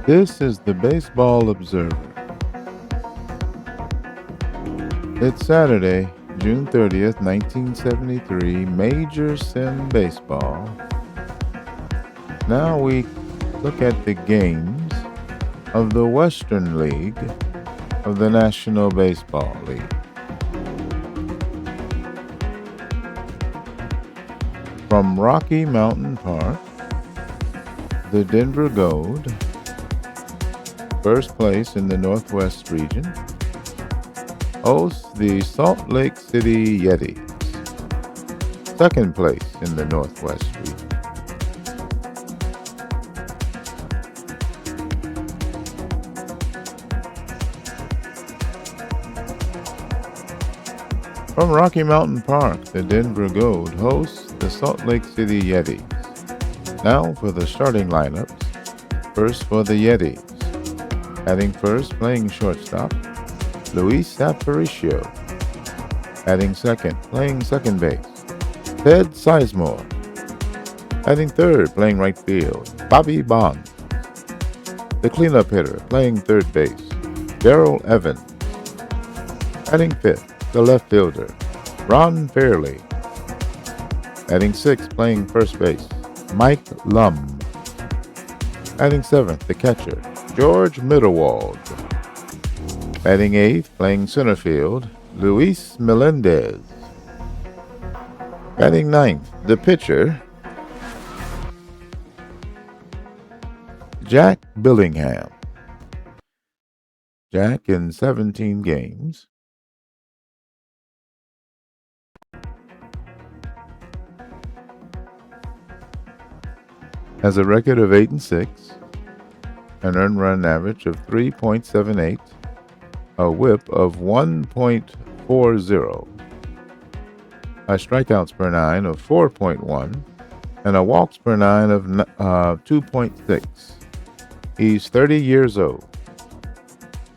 This is the Baseball Observer. It's Saturday, June 30th, 1973, Major Sim Baseball. Now we look at the games of the Western League of the National Baseball League. From Rocky Mountain Park, the Denver Gold, first place in the Northwest region, hosts the Salt Lake City Yetis, second place in the Northwest region. From Rocky Mountain Park, the Denver Gold hosts the Salt Lake City Yetis. Now for the starting lineups. First for the Yetis. Batting first, playing shortstop, Luis Aparicio. Batting second, playing second base, Ted Sizemore. Batting third, playing right field, Bobby Bonds. The cleanup hitter, playing third base, Darrell Evans. Batting fifth, the left fielder, Ron Fairley. Batting sixth, playing first base, Mike Lum. Batting seventh, the catcher, George Middlewald. Batting eighth, playing center field, Luis Melendez. Batting ninth, the pitcher, Jack Billingham. Jack, in 17 games, has a record of 8-6, an earned run average of 3.78, a whip of 1.40, a strikeouts per nine of 4.1, and a walks per nine of 2.6. He's 30 years old.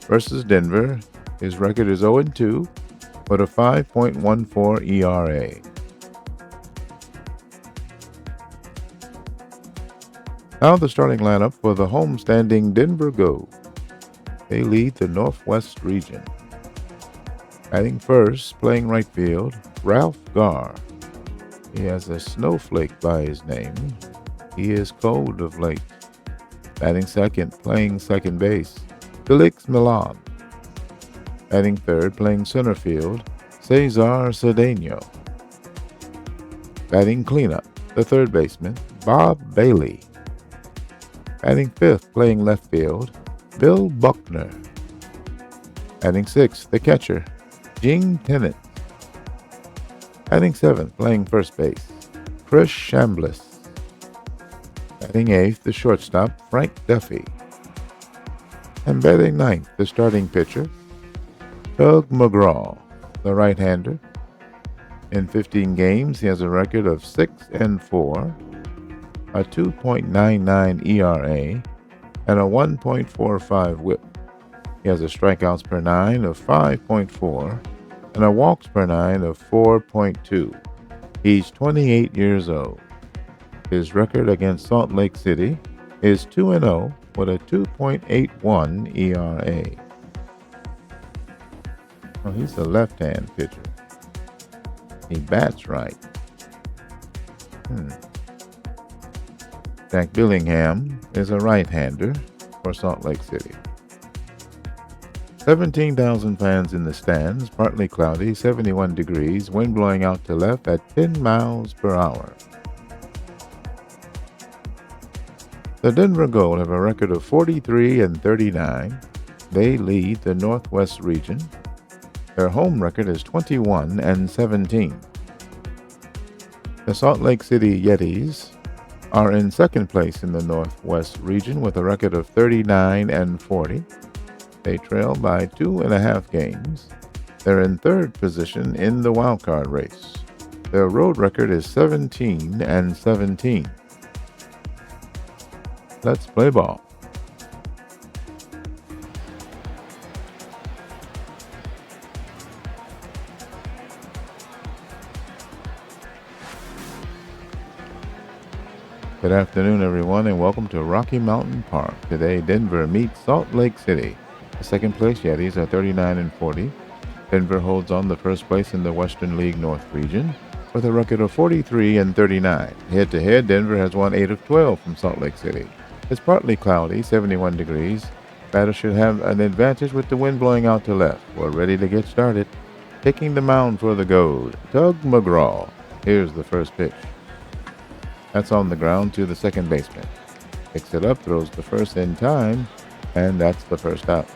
Versus Denver, his record is 0-2 with a 5.14 ERA. Now the starting lineup for the homestanding Denver Gold. They lead the Northwest region. Batting first, playing right field, Ralph Garr. He has a snowflake by his name. He is cold of late. Batting second, playing second base, Felix Milan. Batting third, playing center field, Cesar Cedeno. Batting cleanup, the third baseman, Bob Bailey. Batting fifth, playing left field, Bill Buckner. Batting sixth, the catcher, Gene Tennant. Batting seventh, playing first base, Chris Chambliss. Batting eighth, the shortstop, Frank Duffy. And batting ninth, the starting pitcher, Doug McGraw, the right-hander. In 15 games, he has a record of 6-4, a 2.99 ERA, and a 1.45 whip. He has a strikeouts per nine of 5.4 and a walks per nine of 4.2. He's 28 years old. His record against Salt Lake City is 2-0 with a 2.81 ERA. Well, he's a left-hand pitcher. He bats right. Jack Billingham is a right-hander for Salt Lake City. 17,000 fans in the stands, partly cloudy, 71 degrees, wind blowing out to left at 10 miles per hour. The Denver Gold have a record of 43-39. They lead the Northwest region. Their home record is 21-17. The Salt Lake City Yetis are in second place in the Northwest region with a record of 39-40. They trail by 2.5 games. They're in third position in the wildcard race. Their road record is 17-17. Let's play ball. Good afternoon, everyone, and welcome to Rocky Mountain Park. Today, Denver meets Salt Lake City. The second place Yetis are 39 and 40. Denver holds on the first place in the Western League North region with a record of 43 and 39. Head-to-head, Denver has won 8 of 12 from Salt Lake City. It's partly cloudy, 71 degrees. Batters should have an advantage with the wind blowing out to left. We're ready to get started. Taking the mound for the Gold, Tug McGraw. Here's the first pitch. That's on the ground to the second baseman. Picks it up, throws the first in time, and that's the first out.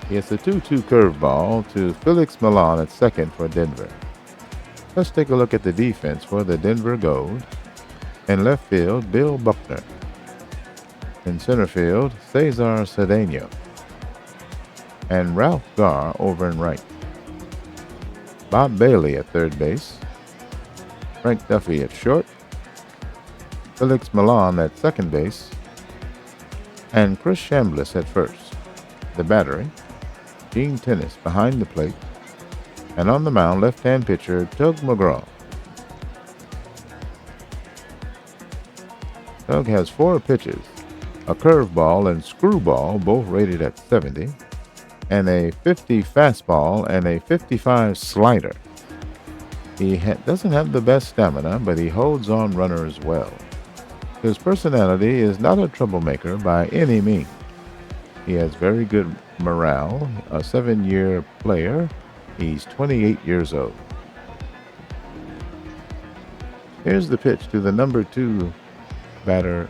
It's a 2-2 curveball to Felix Milan at second for Denver. Let's take a look at the defense for the Denver Gold. In left field, Bill Buckner. In center field, Cesar Cedeno. And Ralph Garr over in right. Bob Bailey at third base. Frank Duffy at short. Felix Milan at second base. And Chris Chambliss at first. The battery, Gene Tennis behind the plate. And on the mound, left-hand pitcher Tug McGraw. Tug has 4 pitches, a curveball and screwball, both rated at 70, and a 50 fastball and a 55 slider. He doesn't have the best stamina, but he holds on runners well. His personality is not a troublemaker by any means. He has very good morale, a 7-year player. He's 28 years old. Here's the pitch to the number 2 batter,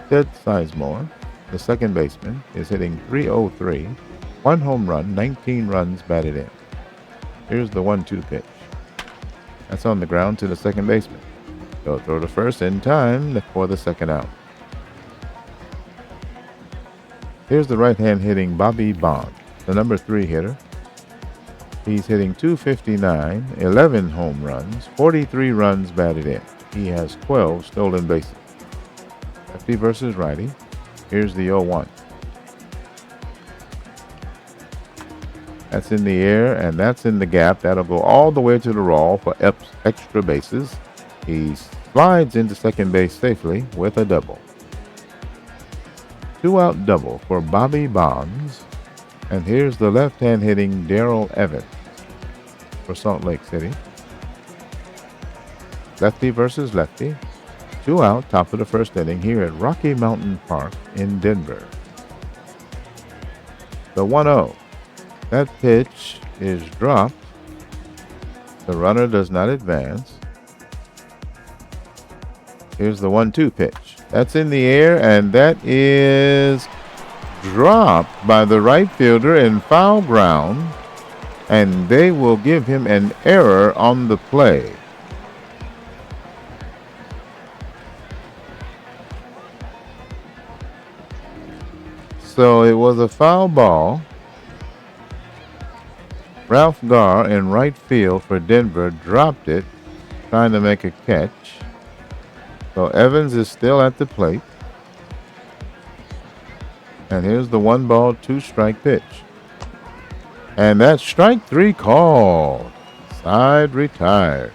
Ted Sizemore. The second baseman is hitting .303, 1 home run, 19 runs batted in. Here's the 1-2 pitch. That's on the ground to the second baseman. They'll throw the first in time for the second out. Here's the right-hand hitting Bobby Bond, the number 3 hitter. He's hitting .259, 11 home runs, 43 runs batted in. He has 12 stolen bases. Lefty versus righty. Here's the 0-1. That's in the air, and that's in the gap. That'll go all the way to the wall for extra bases. He slides into second base safely with a double. 2-out double for Bobby Bonds. And here's the left-hand hitting Darrell Evans for Salt Lake City. Lefty versus lefty. 2 out, top of the first inning here at Rocky Mountain Park in Denver. The 1-0. That pitch is dropped. The runner does not advance. Here's the 1-2 pitch. That's in the air, and that is dropped by the right fielder in foul ground, and they will give him an error on the play. So it was a foul ball. Ralph Garr in right field for Denver dropped it, trying to make a catch. So Evans is still at the plate. And here's the 1-ball, 2-strike pitch. And that's strike 3 called. Side retired.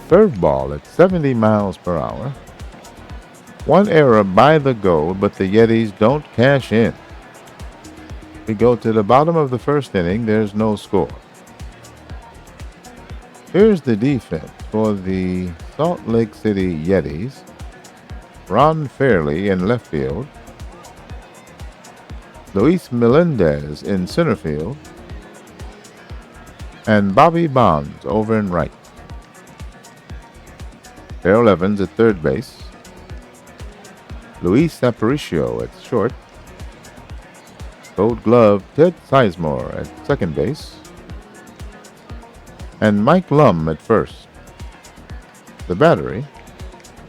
Curveball at 70 miles per hour. 1 error by the Gold, but the Yetis don't cash in. We go to the bottom of the first inning. There's no score. Here's the defense for the Salt Lake City Yetis. Ron Fairley in left field. Luis Melendez in center field. And Bobby Bonds over in right. Darrell Evans at third base. Luis Aparicio at short. Gold Glove Ted Sizemore at second base. And Mike Lum at first. The battery,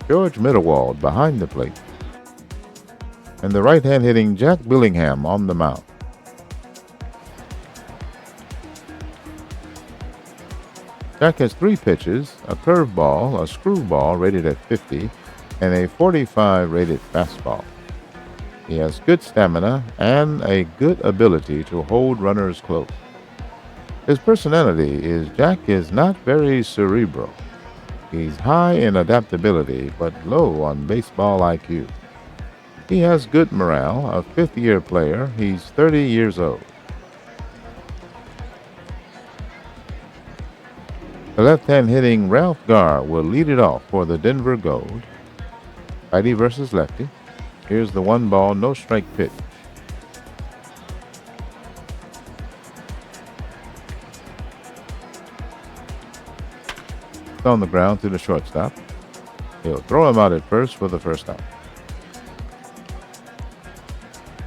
George Middlewald behind the plate. And the right-hand hitting Jack Billingham on the mound. Jack has 3 pitches, a curveball, a screwball rated at 50, and a 45 rated fastball. He has good stamina and a good ability to hold runners close. His personality is Jack is not very cerebral. He's high in adaptability, but low on baseball IQ. He has good morale, a fifth-year player. He's 30 years old. The left-hand hitting Ralph Garr will lead it off for the Denver Gold. Righty versus lefty. Here's the 1-ball, no strike pitch. It's on the ground to the shortstop. He'll throw him out at first for the first out.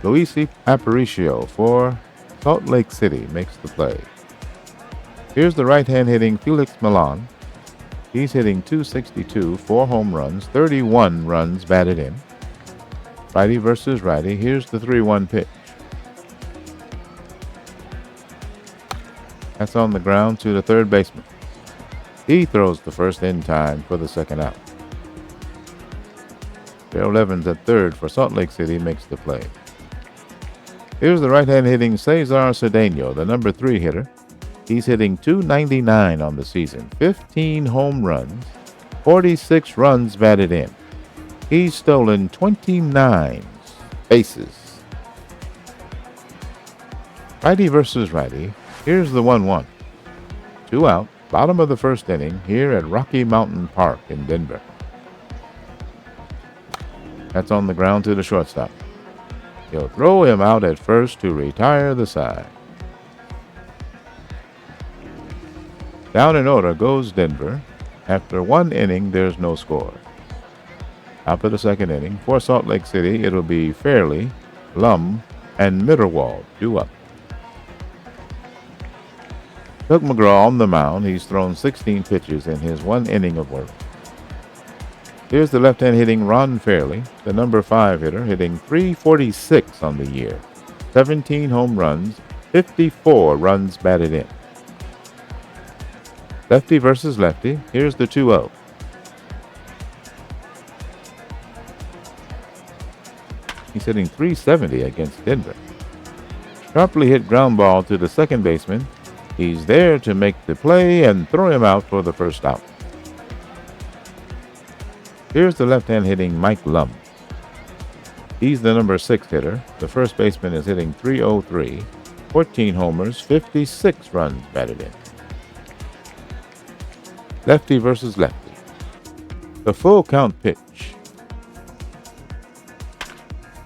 Luis Aparicio for Salt Lake City makes the play. Here's the right-hand hitting Felix Milan. He's hitting .262, 4 home runs, 31 runs batted in. Righty versus righty. Here's the 3-1 pitch. That's on the ground to the third baseman. He throws the first in time for the second out. Darrell Evans at third for Salt Lake City makes the play. Here's the right-hand hitting Cesar Cedeno, the number 3 hitter. He's hitting .299 on the season, 15 home runs, 46 runs batted in. He's stolen 29 bases. Righty versus righty. Here's the 1-1. 2 out, bottom of the first inning here at Rocky Mountain Park in Denver. That's on the ground to the shortstop. He'll throw him out at first to retire the side. Down in order goes Denver. After 1 inning, there's no score. Top of the second inning, for Salt Lake City, it'll be Fairley, Lum, and Mitterwald due up. Doug McGraw on the mound. He's thrown 16 pitches in his 1 inning of work. Here's the left-hand hitting Ron Fairley, the number 5 hitter, hitting .346 on the year. 17 home runs, 54 runs batted in. Lefty versus lefty. Here's the 2-0. He's hitting .370 against Denver. Sharply hit ground ball to the second baseman. He's there to make the play and throw him out for the first out. Here's the left-hand hitting Mike Lum. He's the number 6 hitter. The first baseman is hitting .303, 14 homers, 56 runs batted in. Lefty versus lefty. The full count pitch.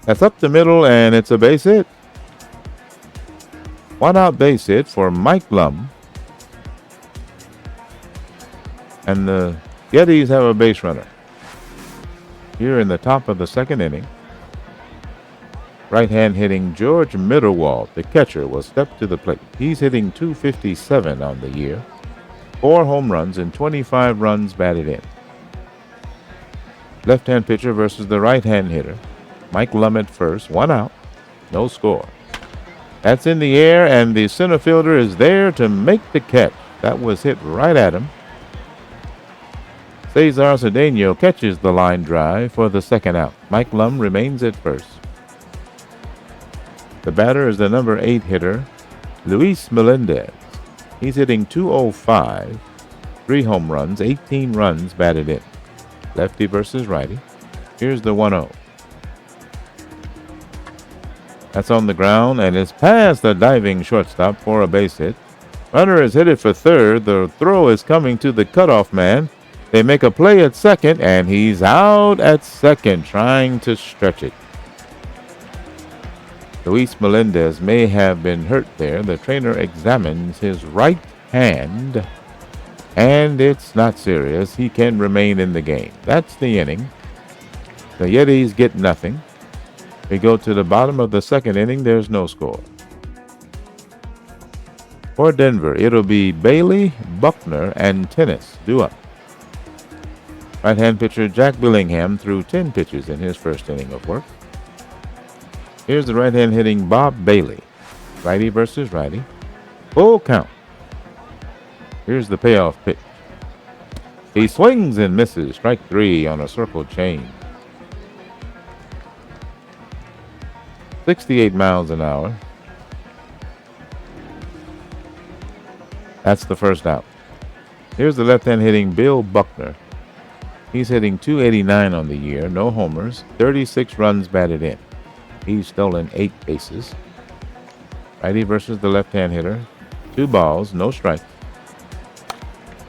That's up the middle, and it's a base hit. 1 out base hit for Mike Lum. And the Yetis have a base runner. Here in the top of the second inning, right-hand hitting George Mitterwald, the catcher, will step to the plate. He's hitting .257 on the year. 4 home runs and 25 runs batted in. Left-hand pitcher versus the right-hand hitter. Mike Lum at first, 1 out, no score. That's in the air, and the center fielder is there to make the catch. That was hit right at him. Cesar Cedeno catches the line drive for the second out. Mike Lum remains at first. The batter is the number 8 hitter, Luis Melendez. He's hitting .205, 3 home runs, 18 runs batted in. Lefty versus righty. Here's the 1-0. That's on the ground and is past the diving shortstop for a base hit. Runner is headed for third. The throw is coming to the cutoff man. They make a play at second, and he's out at second trying to stretch it. Luis Melendez may have been hurt there. The trainer examines his right hand, and it's not serious. He can remain in the game. That's the inning. The Yetis get nothing. We go to the bottom of the second inning. There's no score. For Denver, it'll be Bailey, Buckner, and Tennis due up. Right-hand pitcher Jack Billingham threw 10 pitches in his first inning of work. Here's the right-hand hitting Bob Bailey. Righty versus righty. Full count. Here's the payoff pitch. He swings and misses. Strike 3 on a circle change. 68 miles an hour. That's the first out. Here's the left-hand hitting Bill Buckner. He's hitting 289 on the year, no homers, 36 runs batted in. He's stolen 8 bases. Righty versus the left-hand hitter. 2 balls, no strikes.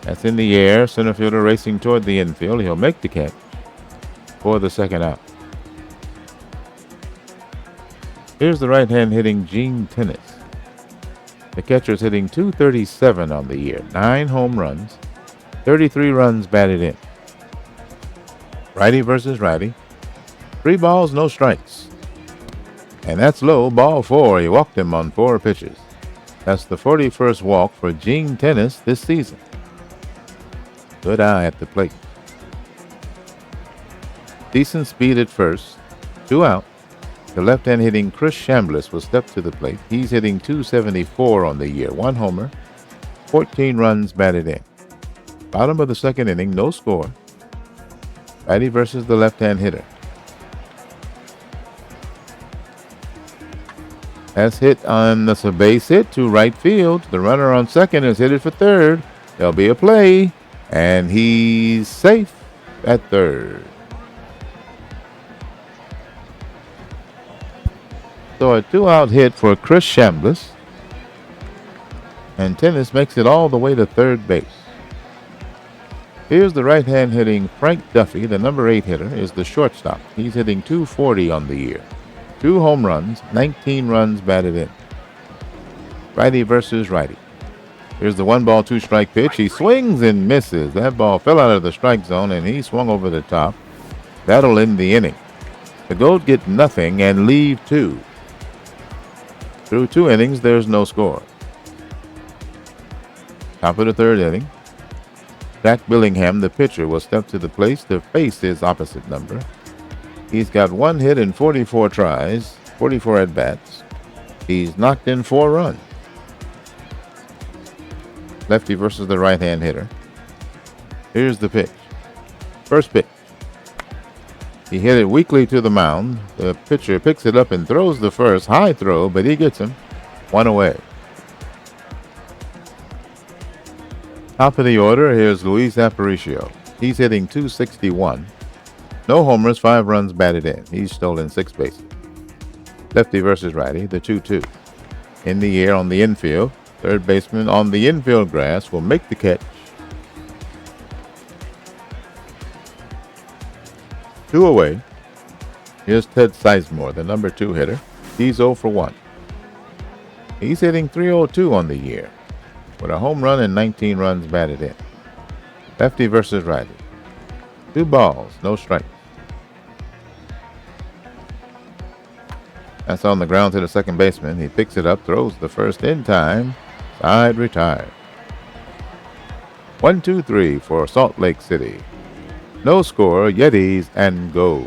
That's in the air. Center fielder racing toward the infield. He'll make the catch for the second out. Here's the right-hand hitting Yetis. The catcher's hitting 237 on the year. 9 home runs, 33 runs batted in. Righty versus righty. 3 balls, no strikes. And that's low, ball 4. He walked him on 4 pitches. That's the 41st walk for Yetis this season. Good eye at the plate. Decent speed at first. 2 out. The left-hand hitting Chris Chambliss will step to the plate. He's hitting 274 on the year. 1 homer, 14 runs batted in. Bottom of the second inning, no score. Righty versus the left-hand hitter. That's hit on the base hit to right field. The runner on second is headed for third. There'll be a play, and he's safe at third. So a 2-out hit for Chris Chambliss. And Yetis makes it all the way to third base. Here's the right-hand hitting Frank Duffy. The number 8 hitter is the shortstop. He's hitting 240 on the year. 2 home runs, 19 runs batted in. Righty versus righty. Here's the 1 ball, 2 strike pitch. He swings and misses. That ball fell out of the strike zone and he swung over the top. That'll end the inning. The Gold get nothing and leave 2. Through 2 innings, there's no score. Top of the third inning. Jack Billingham, the pitcher, will step to the plate to face his opposite number. He's got 1 hit in 44 tries, 44 at-bats. He's knocked in 4 runs. Lefty versus the right-hand hitter. Here's the pitch. First pitch. He hit it weakly to the mound. The pitcher picks it up and throws the first. High throw, but he gets him. 1 away. Top of the order, here's Luis Aparicio. He's hitting 261. No homers, 5 runs batted in. He's stolen 6 bases. Lefty versus righty, the 2-2. In the air on the infield. Third baseman on the infield grass will make the catch. 2 away. Here's Ted Sizemore, the number 2 hitter. He's 0 for 1. He's hitting 302 on the year, with a home run and 19 runs batted in. Lefty versus righty. 2 balls, no strikes. That's on the ground to the second baseman. He picks it up, throws the first in time. Side retired. 1-2-3 for Salt Lake City. No score, Yetis and go.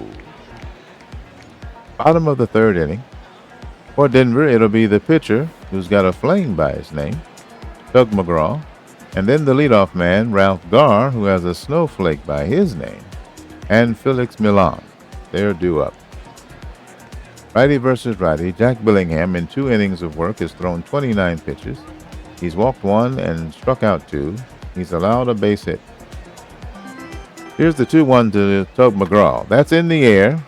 Bottom of the third inning. For Denver, it'll be the pitcher, who's got a flame by his name, Doug McGraw, and then the leadoff man, Ralph Garr, who has a snowflake by his name, and Felix Millan. They're due up. Righty versus righty. Jack Billingham, in 2 innings of work, has thrown 29 pitches. He's walked 1 and struck out 2. He's allowed a base hit. Here's the 2-1 to Doug McGraw. That's in the air.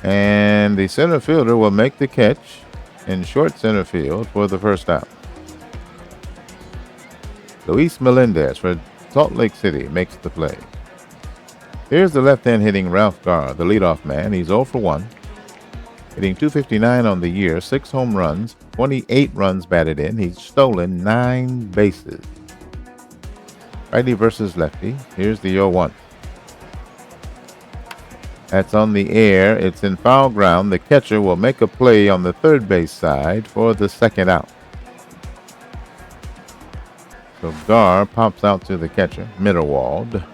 And the center fielder will make the catch in short center field for the first out. Luis Melendez for Salt Lake City makes the play. Here's the left-hand hitting Ralph Garr, the leadoff man. He's 0 for 1. Hitting 259 on the year, 6 home runs, 28 runs batted in. He's stolen 9 bases. Righty versus lefty. Here's the 0-1. That's on the air. It's in foul ground. The catcher will make a play on the third base side for the second out. So Garr pops out to the catcher, Mitterwald.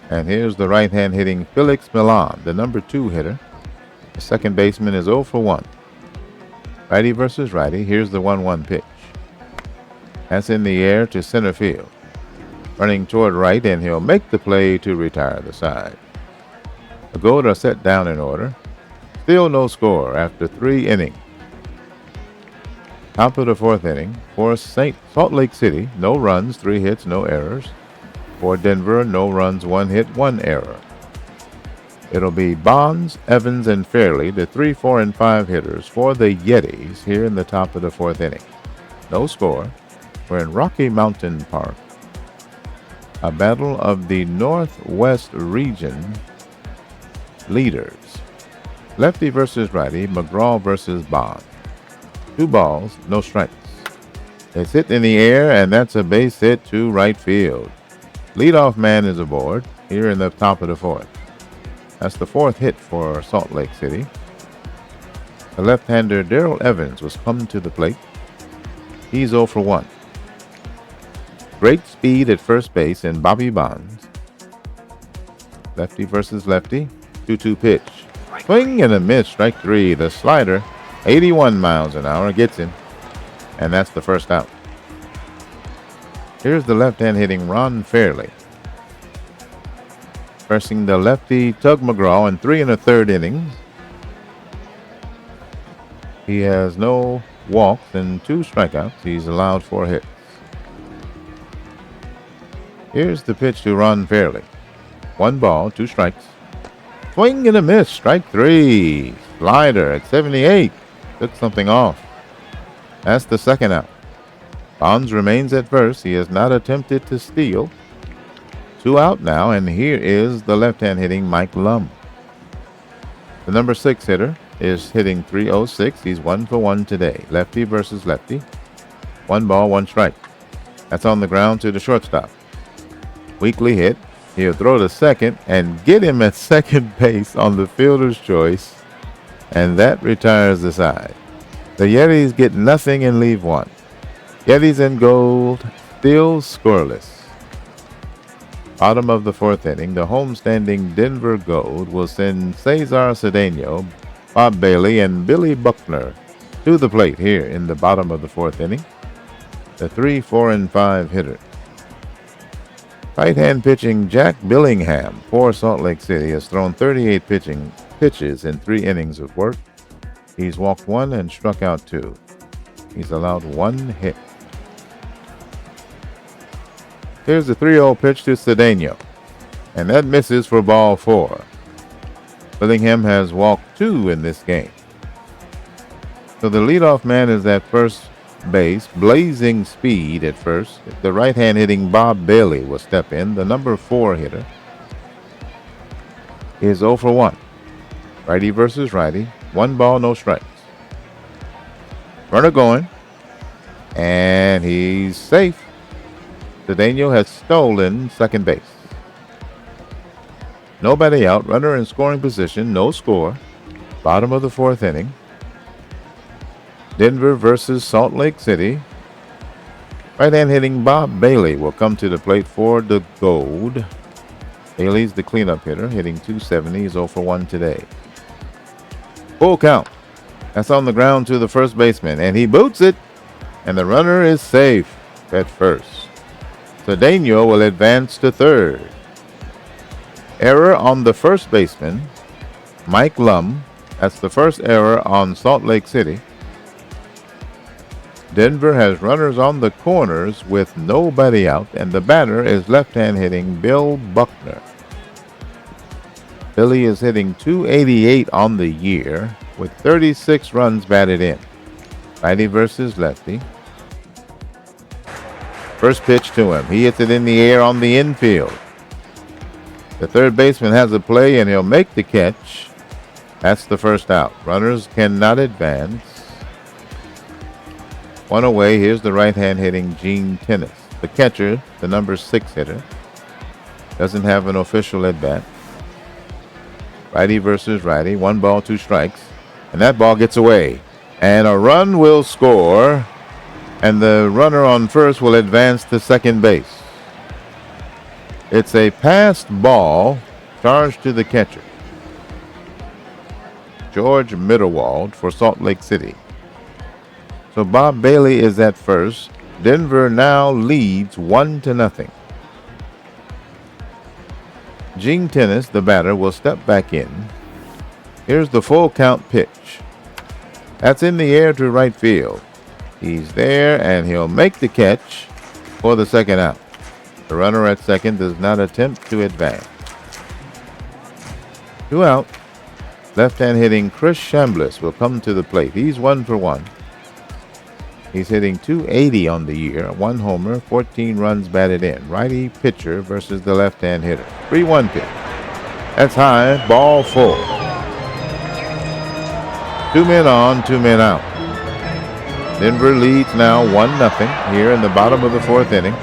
And here's the right-hand hitting Felix Millan, the number 2 hitter. The second baseman is 0 for 1. Righty versus righty. Here's the 1-1 pitch. That's in the air to center field. Running toward right, and he'll make the play to retire the side. The Gold are set down in order. Still no score after 3 innings. Top of the 4th inning for Salt Lake City. No runs, 3 hits, no errors. For Denver, no runs, 1 hit, 1 error. It'll be Bonds, Evans, and Fairley, the 3, 4, and 5 hitters for the Yetis here in the top of the 4th inning. No score. We're in Rocky Mountain Park. A battle of the Northwest region leaders. Lefty versus righty, McGraw versus Bond. 2 balls, no strikes. It's hit in the air, and that's a base hit to right field. Leadoff man is aboard here in the top of the 4th. That's the 4th hit for Salt Lake City. The left-hander Darrell Evans was coming to the plate. He's 0 for 1. Great speed at first base in Bobby Bonds. Lefty versus lefty. 2-2 pitch. Swing and a miss. Strike 3. The slider, 81 miles an hour, gets him. And that's the first out. Here's the left-hand hitting Ron Fairley. Pressing the lefty Tug McGraw in 3 1/3 innings. He has no walks and 2 strikeouts. He's allowed 4 hits. Here's the pitch to Ron Fairley. 1 ball, 2 strikes. Swing and a miss. Strike 3. Slider at 78. Took something off. That's the second out. Bonds remains at first. He has not attempted to steal. 2 out now, and here is the left-hand hitting Mike Lum. The number 6 hitter is hitting .306. He's 1 for 1 today. Lefty versus lefty. 1 ball, 1 strike. That's on the ground to the shortstop. Weakly hit. He'll throw to second and get him at second base on the fielder's choice, and that retires the side. The Yetis get nothing and leave 1. Yetis in gold, still scoreless. Bottom of the 4th inning, the homestanding Denver Gold will send Cesar Cedeno, Bob Bailey, and Billy Buckner to the plate here in the bottom of the 4th inning. The 3, 4, and 5 hitter. Right-hand pitching Jack Billingham for Salt Lake City has thrown 38 pitches in 3 innings of work. He's walked 1 and struck out 2. He's allowed 1 hit. Here's the 3-0 pitch to Cedeno, and that misses for ball 4. Billingham has walked 2 in this game. So the leadoff man is at first base, blazing speed at first. The right-hand hitting Bob Bailey will step in. The number 4 hitter is 0 for 1. Righty versus righty. 1 ball, no strikes. Runner going, and he's safe. Cedeno has stolen second base. Nobody out. Runner in scoring position. No score. Bottom of the 4th inning. Denver versus Salt Lake City. Right-hand hitting Bob Bailey will come to the plate for the Gold. Bailey's the cleanup hitter, hitting .270. He's 0 for 1 today. Full count. That's on the ground to the first baseman, and he boots it, and the runner is safe at first. Cedeno will advance to third. Error on the first baseman, Mike Lum. That's the first error on Salt Lake City. Denver has runners on the corners with nobody out, and the batter is left-hand hitting Bill Buckner. Billy is hitting .288 on the year with 36 runs batted in. Righty versus lefty. First pitch to him. He hits it in the air on the infield. The third baseman has a play, and he'll make the catch. That's the first out. Runners cannot advance. 1 away. Here's the right-hand hitting Gene Tennis. The catcher, the number 6 hitter, doesn't have an official at-bat. Righty versus righty. 1 ball, 2 strikes. And that ball gets away. And a run will score. And the runner on first will advance to second base. It's a passed ball charged to the catcher, George Mitterwald for Salt Lake City. So Bob Bailey is at first. Denver now leads 1-0. Gene Tennis, the batter, will step back in. Here's the full count pitch. That's in the air to right field. He's there, and he'll make the catch for the second out. The runner at second does not attempt to advance. 2 out. Left-hand hitting Chris Chambliss will come to the plate. He's 1 for 1. He's hitting .280 on the year, 1 homer, 14 runs batted in. Righty pitcher versus the left-hand hitter. 3-1 pitch. That's high, ball full. 2 men on, 2 men out. Denver leads now 1-0 here in the bottom of the 4th inning.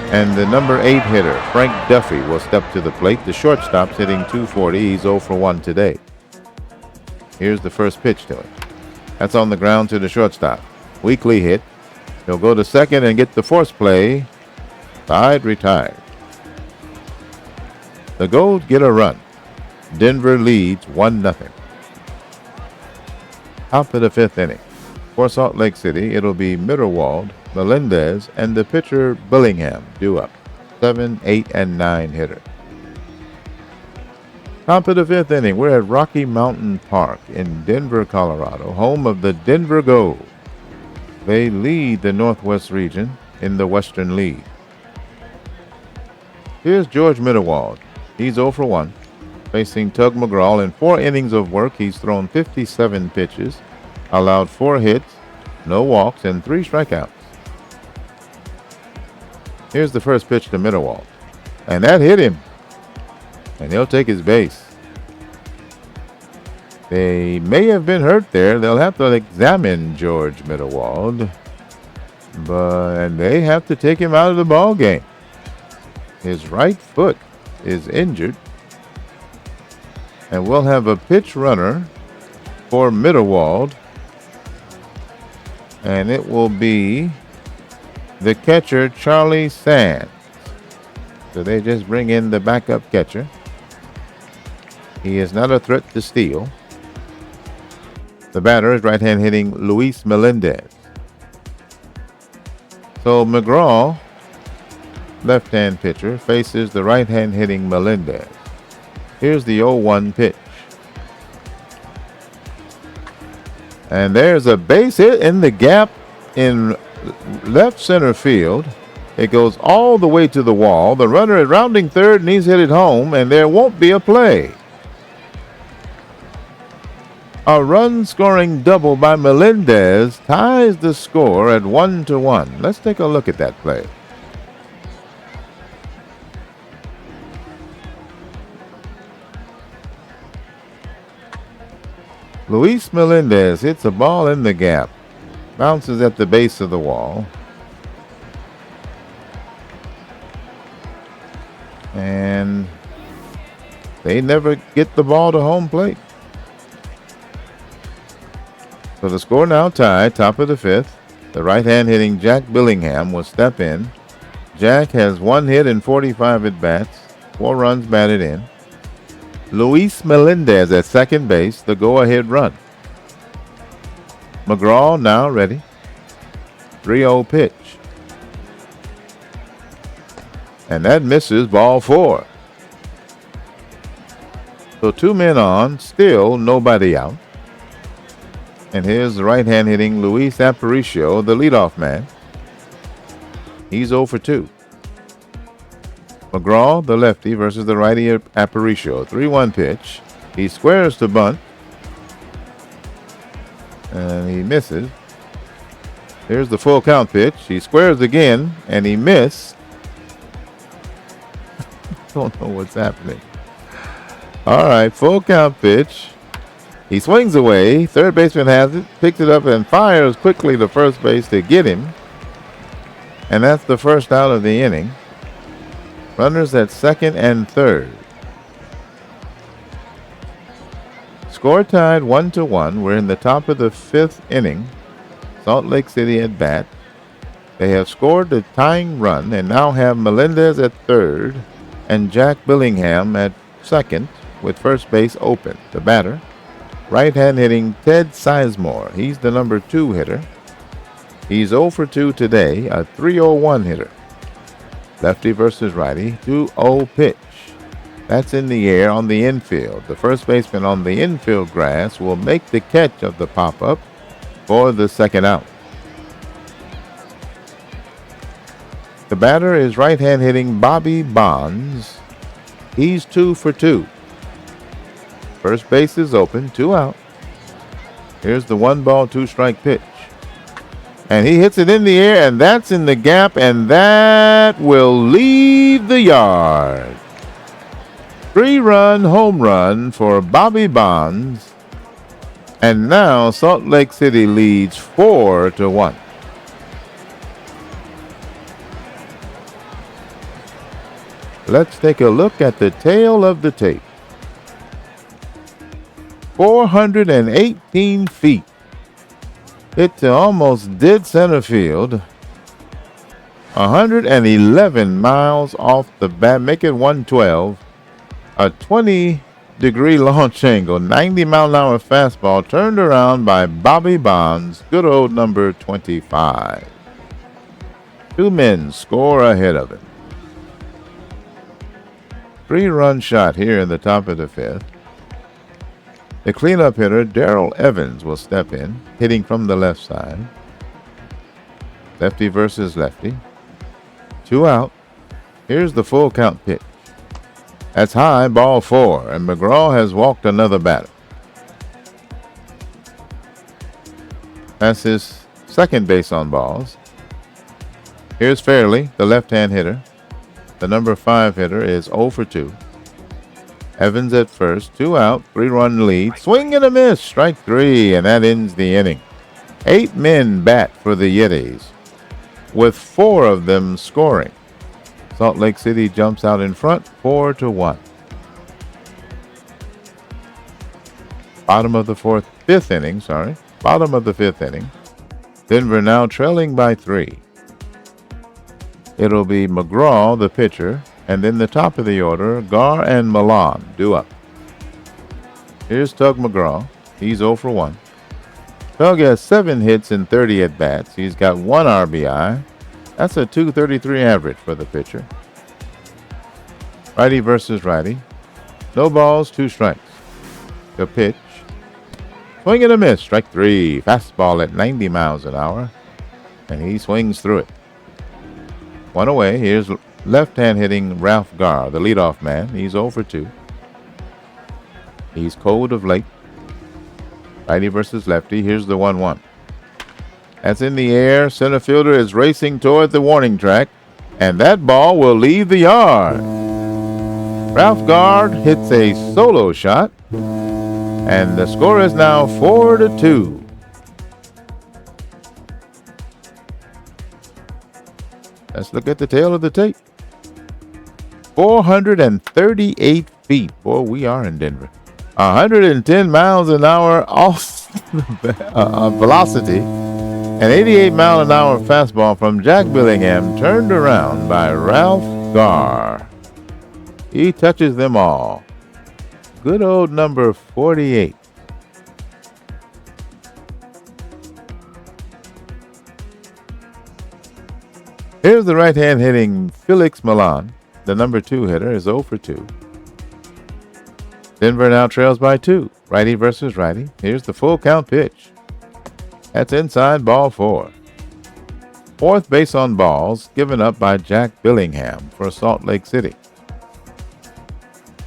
And the number 8 hitter, Frank Duffy, will step to the plate. The shortstop's hitting .240. He's 0 for 1 today. Here's the first pitch to him. That's on the ground to the shortstop. Weakly hit. He'll go to second and get the force play. Side retired. The Gold get a run. Denver leads 1-0. Top of the 5th inning. For Salt Lake City, it'll be Mitterwald, Melendez, and the pitcher Billingham due up. 7, 8, and 9 hitter. Top of the 5th inning, we're at Rocky Mountain Park in Denver, Colorado, home of the Denver Gold. They lead the Northwest region in the Western League. Here's George Mitterwald. He's 0 for 1. Facing Tug McGraw in 4 innings of work, he's thrown 57 pitches, allowed 4 hits, no walks, and 3 strikeouts. Here's the first pitch to Mitterwald. And that hit him. And he'll take his base. They may have been hurt there. They'll have to examine George Mitterwald. And they have to take him out of the ball game. His right foot is injured. And we'll have a pitch runner for Mitterwald. And it will be the catcher, Charlie Sands. So they just bring in the backup catcher. He is not a threat to steal. The batter is right-hand hitting Luis Melendez. So McGraw, left-hand pitcher, faces the right-hand hitting Melendez. Here's the 0-1 pitch. And there's a base hit in the gap in left center field. It goes all the way to the wall. The runner is rounding third and he's hit it home, and there won't be a play. A run-scoring double by Melendez ties the score at 1-1. Let's take a look at that play. Luis Melendez hits a ball in the gap, bounces at the base of the wall, and they never get the ball to home plate. So the score now tied, top of the 5th. The right-hand hitting Jack Billingham will step in. Jack has 1 hit and 45 at-bats, 4 runs batted in. Luis Melendez at second base, the go-ahead run. McGraw now ready. 3-0 pitch. And that misses, ball 4. So 2 men on, still nobody out. And here's the right-hand hitting Luis Aparicio, the leadoff man. He's 0 for 2. McGraw, the lefty, versus the righty Aparicio. 3-1 pitch. He squares to bunt. And he misses. Here's the full count pitch. He squares again, and he missed. Don't know what's happening. All right, full count pitch. He swings away. Third baseman has it, picks it up, and fires quickly to first base to get him. And that's the first out of the inning. Runners at second and third. Score tied 1-1. We're in the top of the 5th inning. Salt Lake City at bat. They have scored the tying run and now have Melendez at third and Jack Billingham at second with first base open. The batter, right-hand hitting Ted Sizemore. He's the number 2 hitter. He's 0 for 2 today, a 3-0-1 hitter. Lefty versus righty, 2-0 pitch. That's in the air on the infield. The first baseman on the infield grass will make the catch of the pop-up for the second out. The batter is right-hand hitting Bobby Bonds. He's 2 for 2. First base is open, 2 out. Here's the 1-ball, 2-strike pitch. And he hits it in the air, and that's in the gap, and that will leave the yard. 3-run home run for Bobby Bonds. And now Salt Lake City leads 4-1. Let's take a look at the tail of the tape. 418 feet. Hit to almost dead center field. 111 miles off the bat. Make it 112. A 20-degree launch angle. 90-mile-an-hour fastball turned around by Bobby Bonds. Good old number 25. 2 men score ahead of him. 3-run shot here in the top of the 5th. The cleanup hitter, Darrell Evans, will step in, hitting from the left side. Lefty versus lefty. 2 out. Here's the full count pitch. That's high, ball 4, and McGraw has walked another batter. That's his second base on balls. Here's Fairley, the left-hand hitter. The number 5 hitter is 0 for 2. Evans at first, 2 out, 3-run lead. Swing and a miss, strike 3, and that ends the inning. 8 men bat for the Yetis, with 4 of them scoring. Salt Lake City jumps out in front, 4-1. Bottom of the 5th inning. Denver now trailing by 3. It'll be McGraw, the pitcher, and then the top of the order, Gar and Milan due up. Here's Tug McGraw. He's 0 for 1. Tug has 7 hits and 30 at-bats. He's got 1 RBI. That's a .233 average for the pitcher. Righty versus righty. No balls, 2 strikes. The pitch. Swing and a miss, strike 3. Fastball at 90 miles an hour. And he swings through it. 1 away. Here's left-hand hitting Ralph Gar, the leadoff man. He's 0 for 2. He's cold of late. Righty versus lefty. Here's the 1-1. That's in the air. Center fielder is racing toward the warning track, and that ball will leave the yard. Ralph Gar hits a solo shot, and the score is now 4-2. Let's look at the tail of the tape. 438 feet. Boy, we are in Denver. 110 miles an hour off velocity. An 88-mile-an-hour fastball from Jack Billingham turned around by Ralph Gar. He touches them all. Good old number 48. Here's the right-hand hitting Felix Milan. The number 2 hitter is 0 for 2. Denver now trails by 2. Righty versus righty. Here's the full count pitch. That's inside, ball 4. 4th base on balls given up by Jack Billingham for Salt Lake City.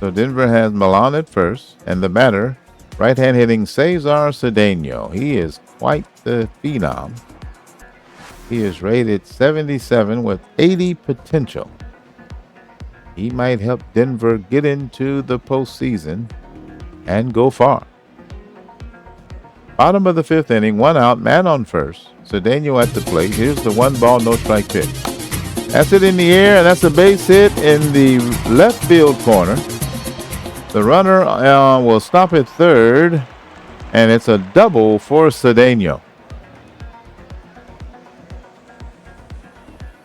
So Denver has Milan at first, and the batter, right-hand hitting Cesar Cedeno. He is quite the phenom. He is rated 77 with 80 potential. He might help Denver get into the postseason and go far. Bottom of the 5th inning, 1 out, man on first. Cedeno at the plate. Here's the 1-ball, no-strike pitch. That's it in the air, and that's a base hit in the left field corner. The runner will stop at third, and it's a double for Cedeno.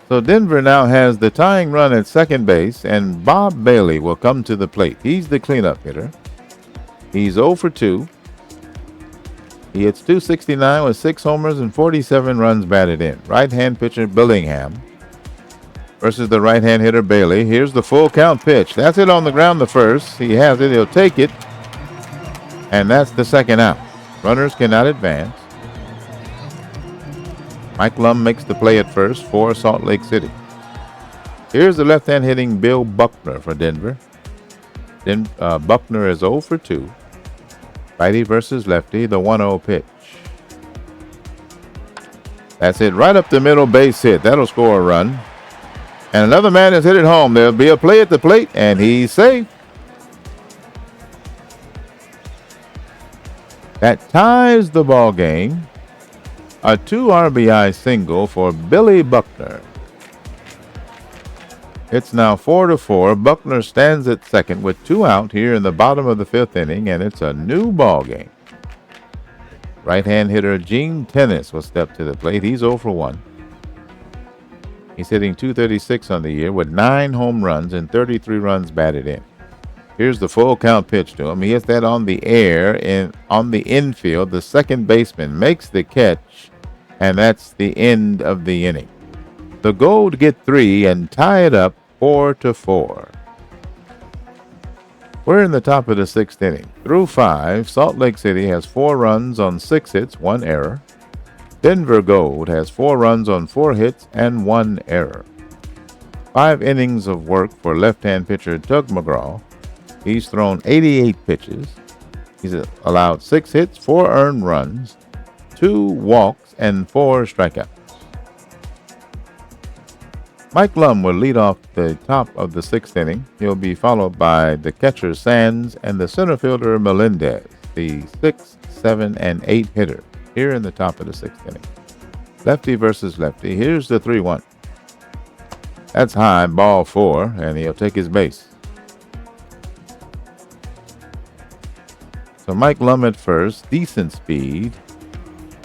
So Denver now has the tying run at second base, and Bob Bailey will come to the plate. He's the cleanup hitter. He's 0 for 2. He hits .269 with 6 homers and 47 runs batted in. Right-hand pitcher Billingham versus the right-hand hitter Bailey. Here's the full count pitch. That's it on the ground, the first. He has it. He'll take it. And that's the second out. Runners cannot advance. Mike Lum makes the play at first for Salt Lake City. Here's the left-hand hitting Bill Buckner for Denver. Then Buckner is 0 for 2. Righty versus lefty, the 1-0 pitch. That's it, right up the middle, base hit. That'll score a run. And another man has hit it home. There'll be a play at the plate, and he's safe. That ties the ball game. A 2 RBI single for Billy Buckner. It's now 4-4. Buckner stands at second with 2 out here in the bottom of the 5th inning, and it's a new ball game. Right-hand hitter Gene Tennis will step to the plate. He's 0 for 1. He's hitting .236 on the year with 9 home runs and 33 runs batted in. Here's the full count pitch to him. He hits that on the air and on the infield. The second baseman makes the catch, and that's the end of the inning. The Gold get 3 and tie it up 4-4. We're in the top of the 6th inning. Through 5, Salt Lake City has 4 runs on 6 hits, 1 error. Denver Gold has 4 runs on 4 hits and 1 error. 5 innings of work for left-hand pitcher Doug McGraw. He's thrown 88 pitches. He's allowed 6 hits, 4 earned runs, 2 walks, and 4 strikeouts. Mike Lum will lead off the top of the 6th inning. He'll be followed by the catcher Sands and the center fielder Melendez, the 6, 7, and 8 hitter here in the top of the 6th inning. Lefty versus lefty. Here's the 3-1. That's high, ball 4, and he'll take his base. So Mike Lum at first, decent speed,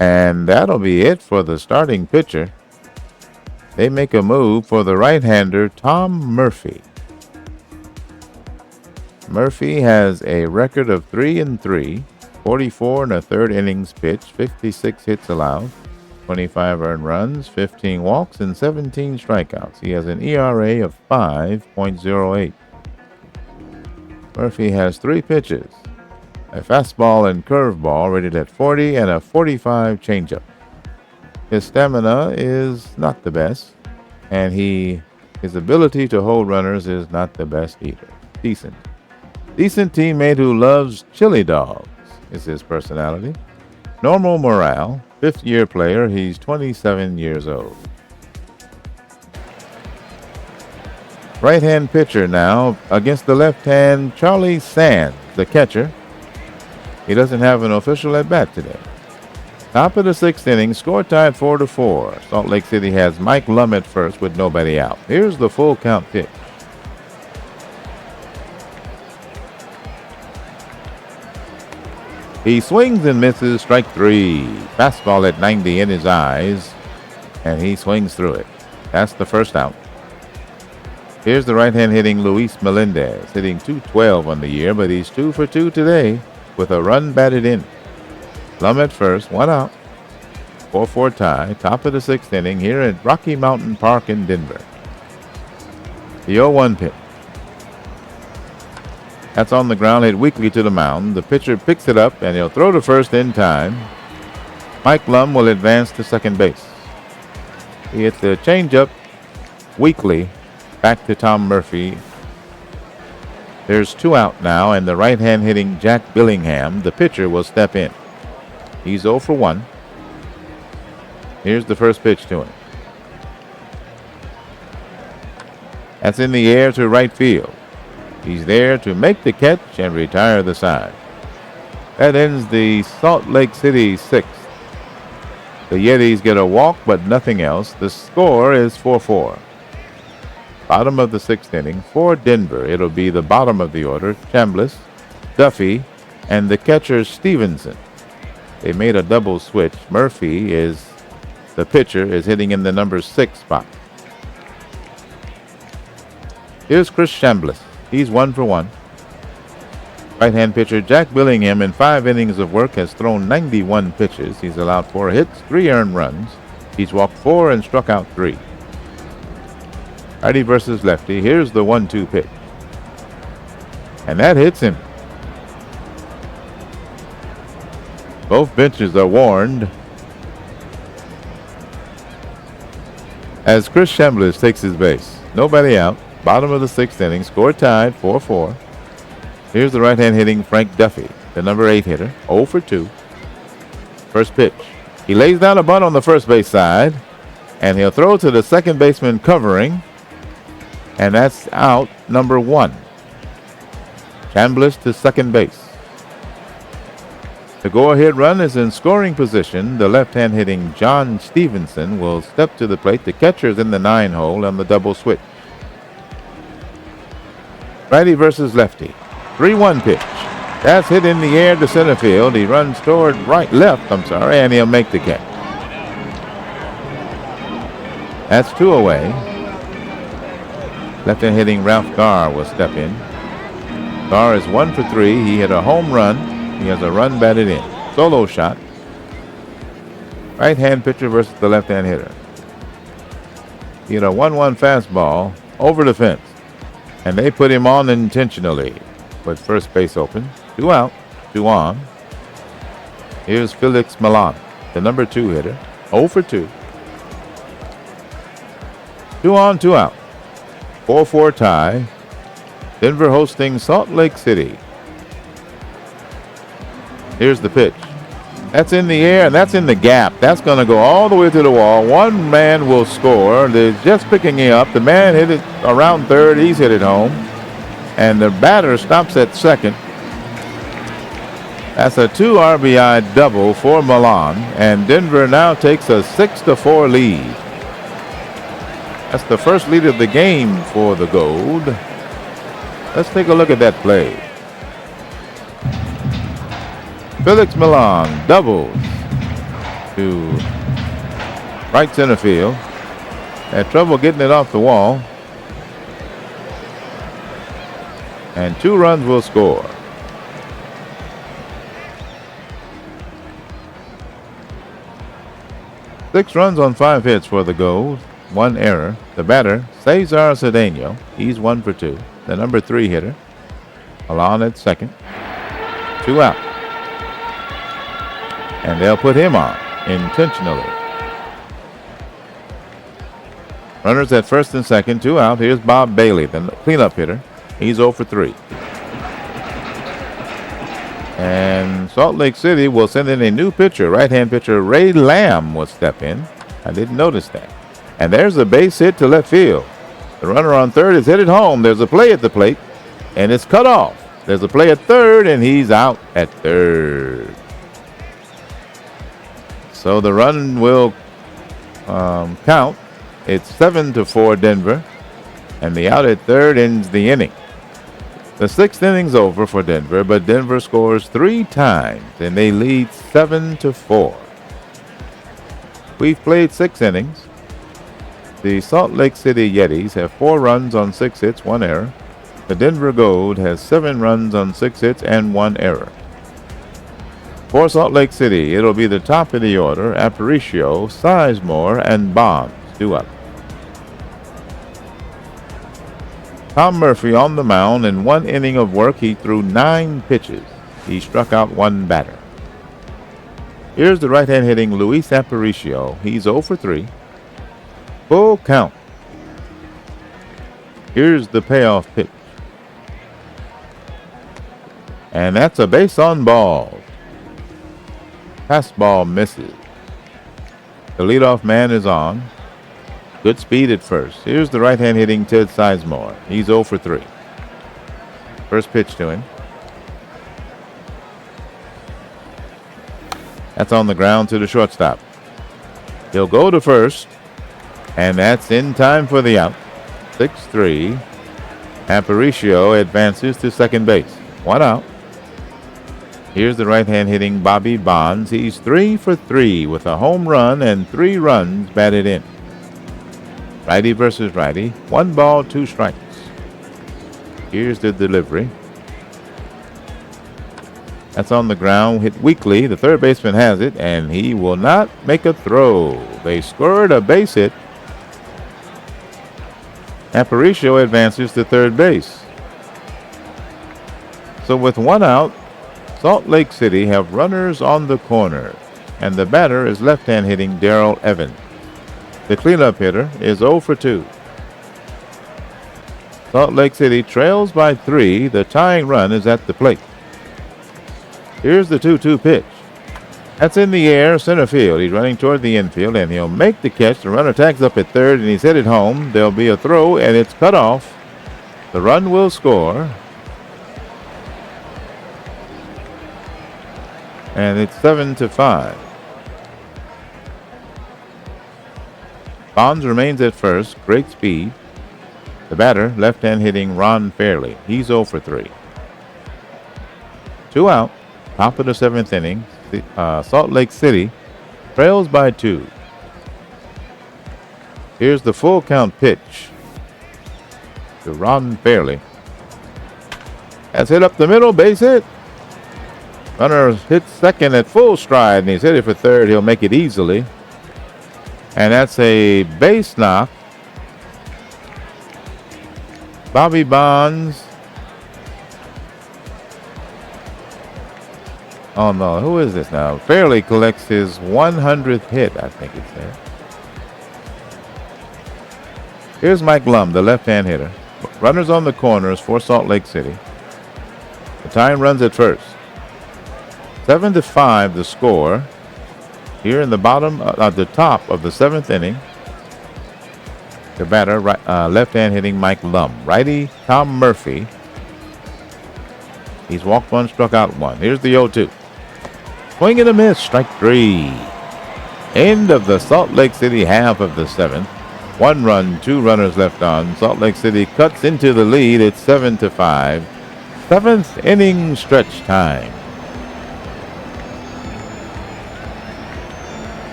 and that'll be it for the starting pitcher. They make a move for the right-hander, Tom Murphy. Murphy has a record of 3-3, 44 and a third innings pitched, 56 hits allowed, 25 earned runs, 15 walks, and 17 strikeouts. He has an ERA of 5.08. Murphy has 3 pitches, a fastball and curveball rated at 40 and a 45 changeup. His stamina is not the best, and his ability to hold runners is not the best either. Decent teammate who loves chili dogs is his personality. Normal morale, 5th-year player. He's 27 years old. Right-hand pitcher now against the left-hand Charlie Sands, the catcher. He doesn't have an official at-bat today. Top of the 6th inning, score tied 4-4. Salt Lake City has Mike Lum at first with nobody out. Here's the full count pitch. He swings and misses, strike 3. Fastball at 90 in his eyes, and he swings through it. That's the first out. Here's the right-hand hitting Luis Melendez, hitting .212 on the year, but he's 2 for 2 today with a run batted in. Lum at first, 1 out. 4-4 tie, top of the 6th inning here at Rocky Mountain Park in Denver. The 0-1 pitch. That's on the ground, hit weakly to the mound. The pitcher picks it up, and he'll throw to first in time. Mike Lum will advance to second base. He hits the changeup weakly back to Tom Murphy. There's 2 out now, and the right-hand hitting Jack Billingham, the pitcher, will step in. He's 0 for 1. Here's the first pitch to him. That's in the air to right field. He's there to make the catch and retire the side. That ends the Salt Lake City 6th. The Yetis get a walk, but nothing else. The score is 4-4. Bottom of the 6th inning for Denver. It'll be the bottom of the order. Chambliss, Duffy, and the catcher Stevenson. They made a double switch. Murphy the pitcher, is hitting in the number 6 spot. Here's Chris Chambliss. He's 1 for 1. Right-hand pitcher Jack Billingham in 5 innings of work has thrown 91 pitches. He's allowed 4 hits, 3 earned runs. He's walked 4 and struck out 3. Righty versus lefty. Here's the 1-2 pitch. And that hits him. Both benches are warned as Chris Chambliss takes his base. Nobody out. Bottom of the sixth inning. Score tied 4-4. Here's the right-hand hitting Frank Duffy, the number 8 hitter. 0 for 2. First pitch. He lays down a bunt on the first base side, and he'll throw to the second baseman covering, and that's out number 1. Chambliss to second base. The go-ahead run is in scoring position. The left-hand hitting John Stevenson will step to the plate. The catcher's in the 9 hole on the double switch. Righty versus lefty. 3-1 pitch. That's hit in the air to center field. He runs toward left, and he'll make the catch. That's 2 away. Left-hand hitting Ralph Garr will step in. Garr is 1 for 3. He hit a home run. He has a run batted in. Solo shot. Right-hand pitcher versus the left-hand hitter. He hit a 1-1 fastball over the fence, and they put him on intentionally. With first base open. 2 out, 2 on. Here's Felix Milan, the number 2 hitter. 0 for 2. 2 on, 2 out. 4-4 tie. Denver hosting Salt Lake City. Here's the pitch. That's in the air, and that's in the gap. That's going to go all the way to the wall. One man will score. They're just picking it up. The man hit it around third. He's hit it home. And the batter stops at second. That's a 2 RBI double for Milan. And Denver now takes a 6-4 lead. That's the first lead of the game for the Gold. Let's take a look at that play. Felix Milan doubles to right center field. Had trouble getting it off the wall. And 2 runs will score. Six runs on 5 hits for the Gold. 1 error. The batter, Cesar Cedeno. He's 1 for 2. The number 3 hitter. Milan at second. 2 out. And they'll put him on intentionally. Runners at first and second, 2 out. Here's Bob Bailey, the cleanup hitter. He's 0 for 3. And Salt Lake City will send in a new pitcher. Right-hand pitcher Ray Lamb will step in. I didn't notice that. And there's a base hit to left field. The runner on third is hit it home. There's a play at the plate, and it's cut off. There's a play at third, and he's out at third. So the run will count. It's 7-4 Denver, and the out at third ends the inning. The 6th inning's over for Denver, but Denver scores 3 times, and they lead 7-4. We've played 6 innings. The Salt Lake City Yetis have 4 runs on 6 hits, 1 error. The Denver Gold has 7 runs on 6 hits and 1 error. For Salt Lake City, it'll be the top of the order. Aparicio, Sizemore, and Bonds due up. Tom Murphy on the mound. In 1 inning of work, he threw 9 pitches. He struck out 1 batter. Here's the right-hand hitting Luis Aparicio. He's 0 for 3. Full count. Here's the payoff pitch. And that's a base on ball. Fastball misses. The leadoff man is on. Good speed at first. Here's the right-hand hitting Ted Sizemore. He's 0 for 3. First pitch to him. That's on the ground to the shortstop. He'll go to first, and that's in time for the out. 6-3. Aparicio advances to second base. 1 out. Here's the right-hand hitting Bobby Bonds. He's 3 for 3 with a home run and 3 runs batted in. Righty versus righty. 1 ball, 2 strikes. Here's the delivery. That's on the ground, hit weakly. The third baseman has it, and he will not make a throw. They scored a base hit. Aparicio advances to third base. So with 1 out, Salt Lake City have runners on the corner, and the batter is left-hand hitting Darrell Evans. The cleanup hitter is 0 for 2. Salt Lake City trails by 3. The tying run is at the plate. Here's the 2-2 pitch. That's in the air, center field. He's running toward the infield, and he'll make the catch. The runner tags up at third, and he's headed home. There'll be a throw, and it's cut off. The run will score. And it's 7-5. Bonds remains at first. Great speed. The batter, left-hand hitting Ron Fairley. He's 0 for 3. 2 out. Top of the 7th inning. Salt Lake City trails by 2. Here's the full count pitch to Ron Fairley. That's hit up the middle, base hit. Runner hits second at full stride, and he's headed for third. He'll make it easily. And that's a base knock. Bobby Bonds. Oh no, who is this now? Fairley collects his 100th hit, I think it said. Here's Mike Lum, the left-hand hitter. Runners on the corners for Salt Lake City. The tying runs at first. 7-5 the score. Here in the bottom, at the top of the 7th inning. The batter, left-hand hitting Mike Lum. Righty Tom Murphy. He's walked 1, struck out 1. Here's the 0-2. Swing and a miss, strike 3. End of the Salt Lake City half of the 7th. 1 run, 2 runners left on. Salt Lake City cuts into the lead. It's 7-5. 7th inning stretch time.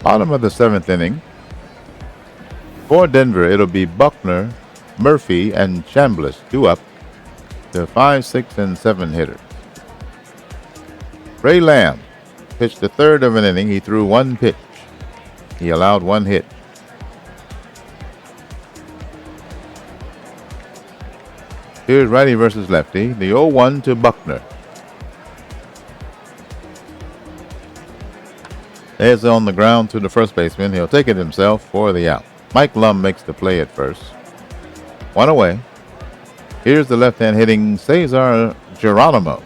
Bottom of the 7th inning. For Denver, it'll be Buckner, Murphy, and Chambliss, 2 up. The 5, 6, and 7 hitters. Ray Lamb pitched the 3rd of an inning. He threw 1 pitch. He allowed 1 hit. Here's righty versus lefty. The 0-1 to Buckner. There's on the ground to the first baseman. He'll take it himself for the out. Mike Lum makes the play at first. 1 away. Here's the left-hand hitting Cesar Geronimo.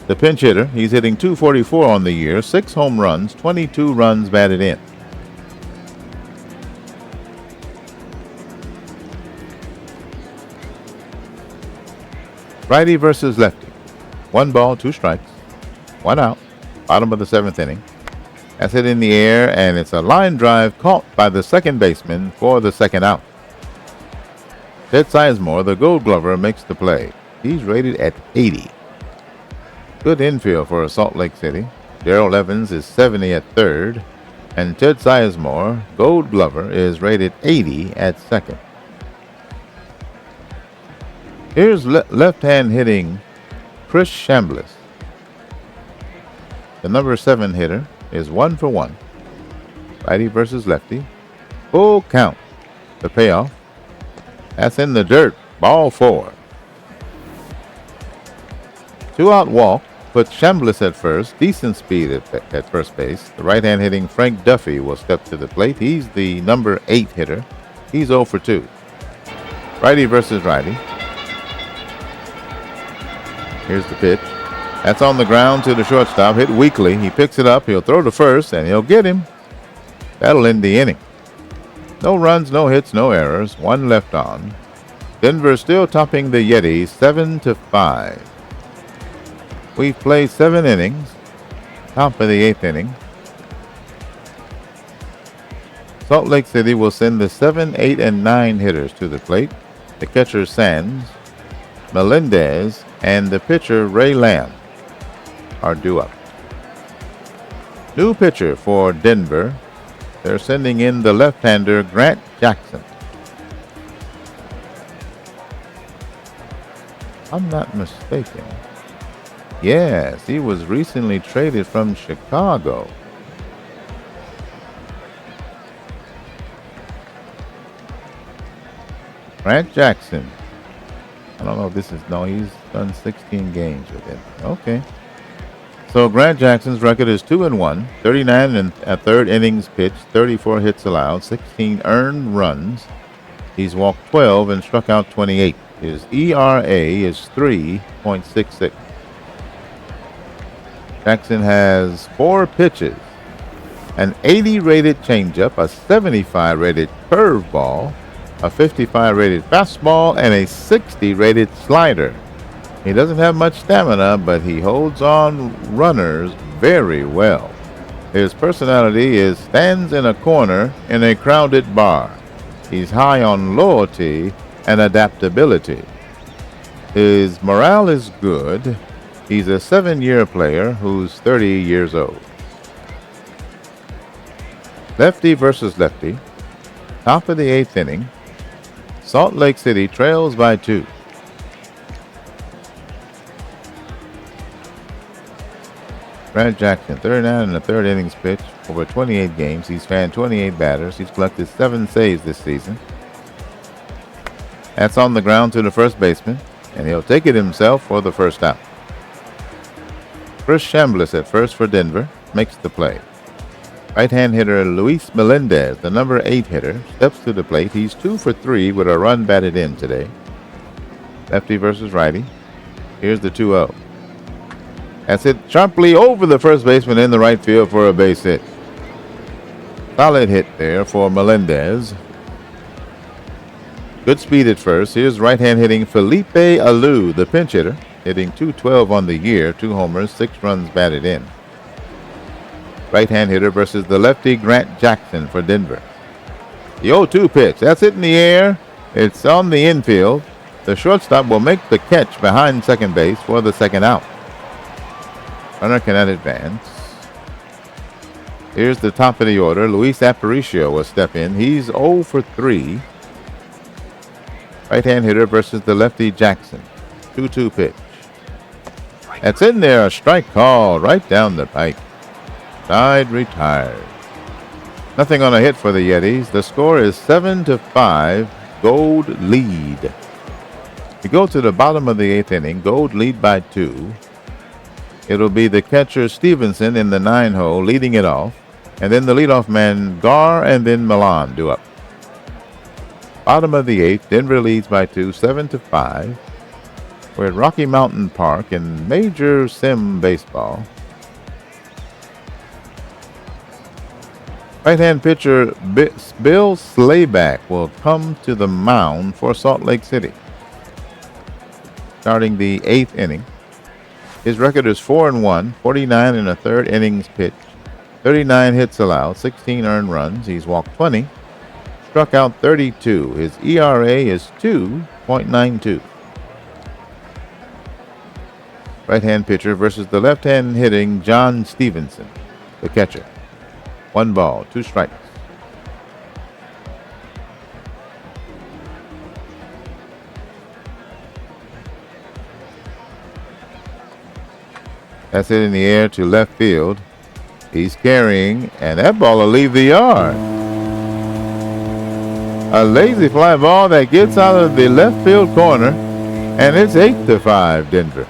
The pinch hitter. He's hitting .244 on the year. 6 home runs, 22 runs batted in. Righty versus lefty. 1 ball, 2 strikes. 1 out. Bottom of the 7th inning. That's hit in the air, and it's a line drive caught by the second baseman for the 2nd out. Ted Sizemore, the Gold Glover, makes the play. He's rated at 80. Good infield for Salt Lake City. Darrell Evans is 70 at 3rd, and Ted Sizemore, Gold Glover, is rated 80 at 2nd. Here's left-hand hitting Chris Chambliss. The number 7 hitter is 1 for 1. Righty versus lefty. Full count. The payoff. That's in the dirt. Ball 4. 2 out walk. Puts Chambliss at first. Decent speed at first base. The right-hand hitting Frank Duffy will step to the plate. He's the number 8 hitter. He's 0 for 2. Righty versus righty. Here's the pitch. That's on the ground to the shortstop. Hit weakly. He picks it up. He'll throw to first, and he'll get him. That'll end the inning. No runs, no hits, no errors. 1 left on. Denver still topping the Yetis 7-5. We've played 7 innings. Top of the 8th inning. Salt Lake City will send the 7, 8, and 9 hitters to the plate. The catcher Sands, Melendez, and the pitcher Ray Lamb are due up. New pitcher for Denver. They're sending in the left-hander Grant Jackson. I'm not mistaken. Yes, he was recently traded from Chicago. Grant Jackson. I don't know if this is, no, he's done 16 games with it. Okay. So Grant Jackson's record is 2-1, 39 and a third innings pitched, 34 hits allowed, 16 earned runs. He's walked 12 and struck out 28. His ERA is 3.66. Jackson has 4 pitches: an 80 rated changeup, a 75 rated curveball, a 55 rated fastball, and a 60 rated slider. He doesn't have much stamina, but he holds on runners very well. His personality is stands in a corner in a crowded bar. He's high on loyalty and adaptability. His morale is good. He's a 7-year player who's 30 years old. Lefty versus lefty. Top of the 8th inning. Salt Lake City trails by 2. Grant Jackson, 39 and a third innings pitched, over 28 games. He's fanned 28 batters. He's collected 7 saves this season. That's on the ground to the first baseman, and he'll take it himself for the first out. Chris Chambliss at first for Denver makes the play. Right-hand hitter Luis Melendez, the number 8 hitter, steps to the plate. He's 2 for 3 with a run batted in today. Lefty versus righty. Here's the 2-0. That's hit sharply over the first baseman in the right field for a base hit. Solid hit there for Melendez. Good speed at first. Here's right-hand hitting Felipe Alou, the pinch hitter, hitting .212 on the year, 2 homers, 6 runs batted in. Right-hand hitter versus the lefty Grant Jackson for Denver. The 0-2 pitch. That's it in the air. It's on the infield. The shortstop will make the catch behind second base for the second out. Runner cannot advance. Here's the top of the order. Luis Aparicio will step in. He's 0 for 3. Right-hand hitter versus the lefty Jackson. 2-2 pitch. That's in there. A strike call right down the pipe. Side retired. Nothing on a hit for the Yetis. The score is 7-5. Gold lead. We go to the bottom of the 8th inning. Gold lead by 2. It'll be the catcher Stevenson in the 9-hole leading it off. And then the leadoff man Gar and then Milan do up. Bottom of the 8th, Denver leads by 2, 7-5. We're at Rocky Mountain Park in Major Sim Baseball. Right-hand pitcher Bill Slayback will come to the mound for Salt Lake City. Starting the 8th inning. His record is 4-1, 49 and a third innings pitched, 39 hits allowed, 16 earned runs. He's walked 20, struck out 32. His ERA is 2.92. Right-hand pitcher versus the left-hand hitting John Stevenson, the catcher. 1 ball, 2 strikes. That's it in the air to left field. He's carrying, and that ball will leave the yard. A lazy fly ball that gets out of the left field corner, and it's 8-5 Denver.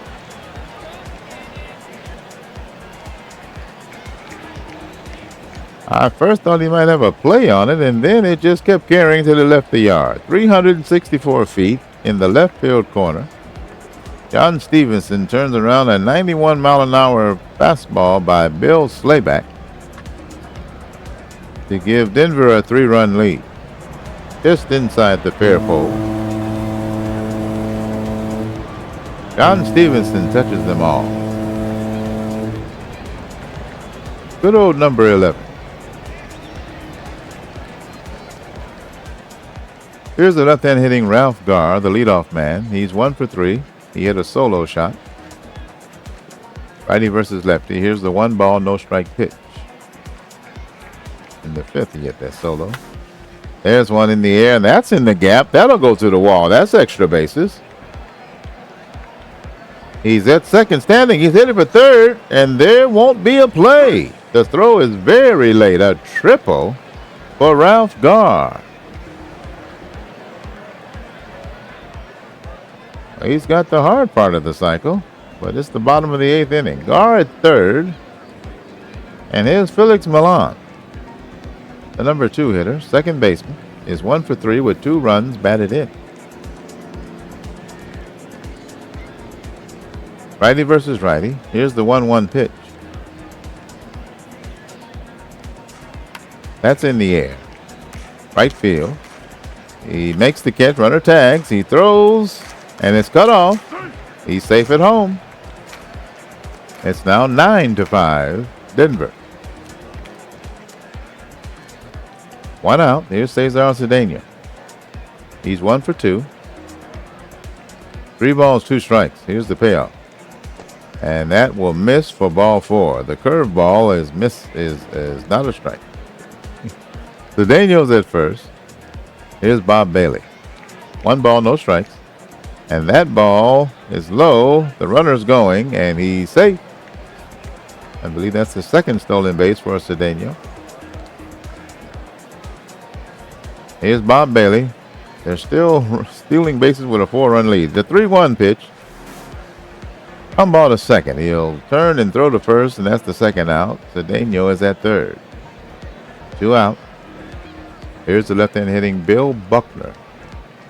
I first thought he might have a play on it, and then it just kept carrying to the left of the yard. 364 feet in the left field corner. John Stevenson turns around a 91-mile-an-hour fastball by Bill Slayback to give Denver a 3-run lead. Just inside the fair pole. John Stevenson touches them all. Good old number 11. Here's the left-hand hitting Ralph Gar, the leadoff man. He's 1 for 3. He hit a solo shot. Righty versus lefty. Here's the 1 ball, no strike pitch. In the 5th, he hit that solo. There's one in the air, and that's in the gap. That'll go to the wall. That's extra bases. He's at second standing. He's headed for third, and there won't be a play. The throw is very late. A triple for Ralph Garr. He's got the hard part of the cycle, but it's the bottom of the 8th inning. Garr at third, and here's Felix Milan, the number 2 hitter, second baseman, is 1 for 3 with 2 runs batted in. Righty versus righty. Here's the 1-1 pitch. That's in the air. Right field. He makes the catch. Runner tags. He throws, and it's cut off. He's safe at home. It's now 9-5, Denver. 1 out. Here's Cesar Cedeno. He's 1 for 2. 3 balls, 2 strikes. Here's the payoff. And that will miss for ball 4. The curve ball is not a strike. Cedeno's at first. Here's Bob Bailey. 1 ball, no strikes. And that ball is low. The runner's going, and he's safe. I believe that's the second stolen base for Cedeno. Here's Bob Bailey. They're still stealing bases with a 4-run lead. The 3-1 pitch. Come ball to second. He'll turn and throw to first, and that's the second out. Cedeno is at third. 2 out. Here's the left-hand hitting Bill Buckner.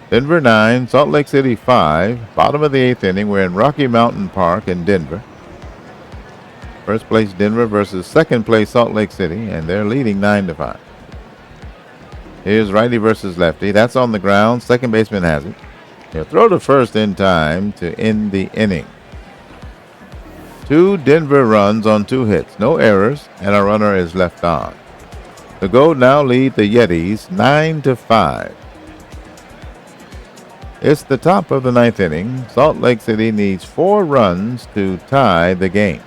Denver 9, Salt Lake City 5. Bottom of the 8th inning. We're in Rocky Mountain Park in Denver. First place Denver versus second place Salt Lake City, and they're leading 9-5. Here's righty versus lefty. That's on the ground. Second baseman has it. He'll throw to first in time to end the inning. 2 Denver runs on 2 hits. No errors, and a runner is left on. The Gold now lead the Yetis 9-5. It's the top of the 9th inning. Salt Lake City needs 4 runs to tie the game.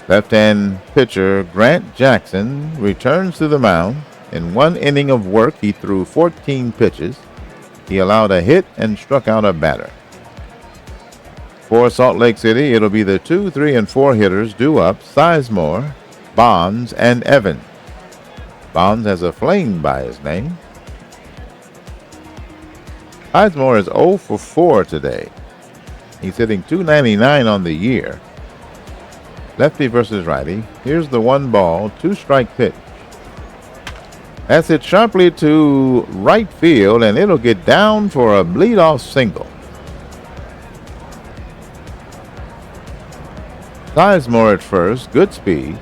Left-hand pitcher Grant Jackson returns to the mound. In 1 inning of work, he threw 14 pitches. He allowed a hit and struck out a batter. For Salt Lake City, it'll be the 2, 3, and 4 hitters due up: Sizemore, Bonds, and Evans. Bonds has a flame by his name. Sizemore is 0 for 4 today. He's hitting .299 on the year. Lefty versus righty. Here's the 1 ball, 2 strike pitch. That's hit sharply to right field, and it'll get down for a leadoff single. Sizemore at first, good speed.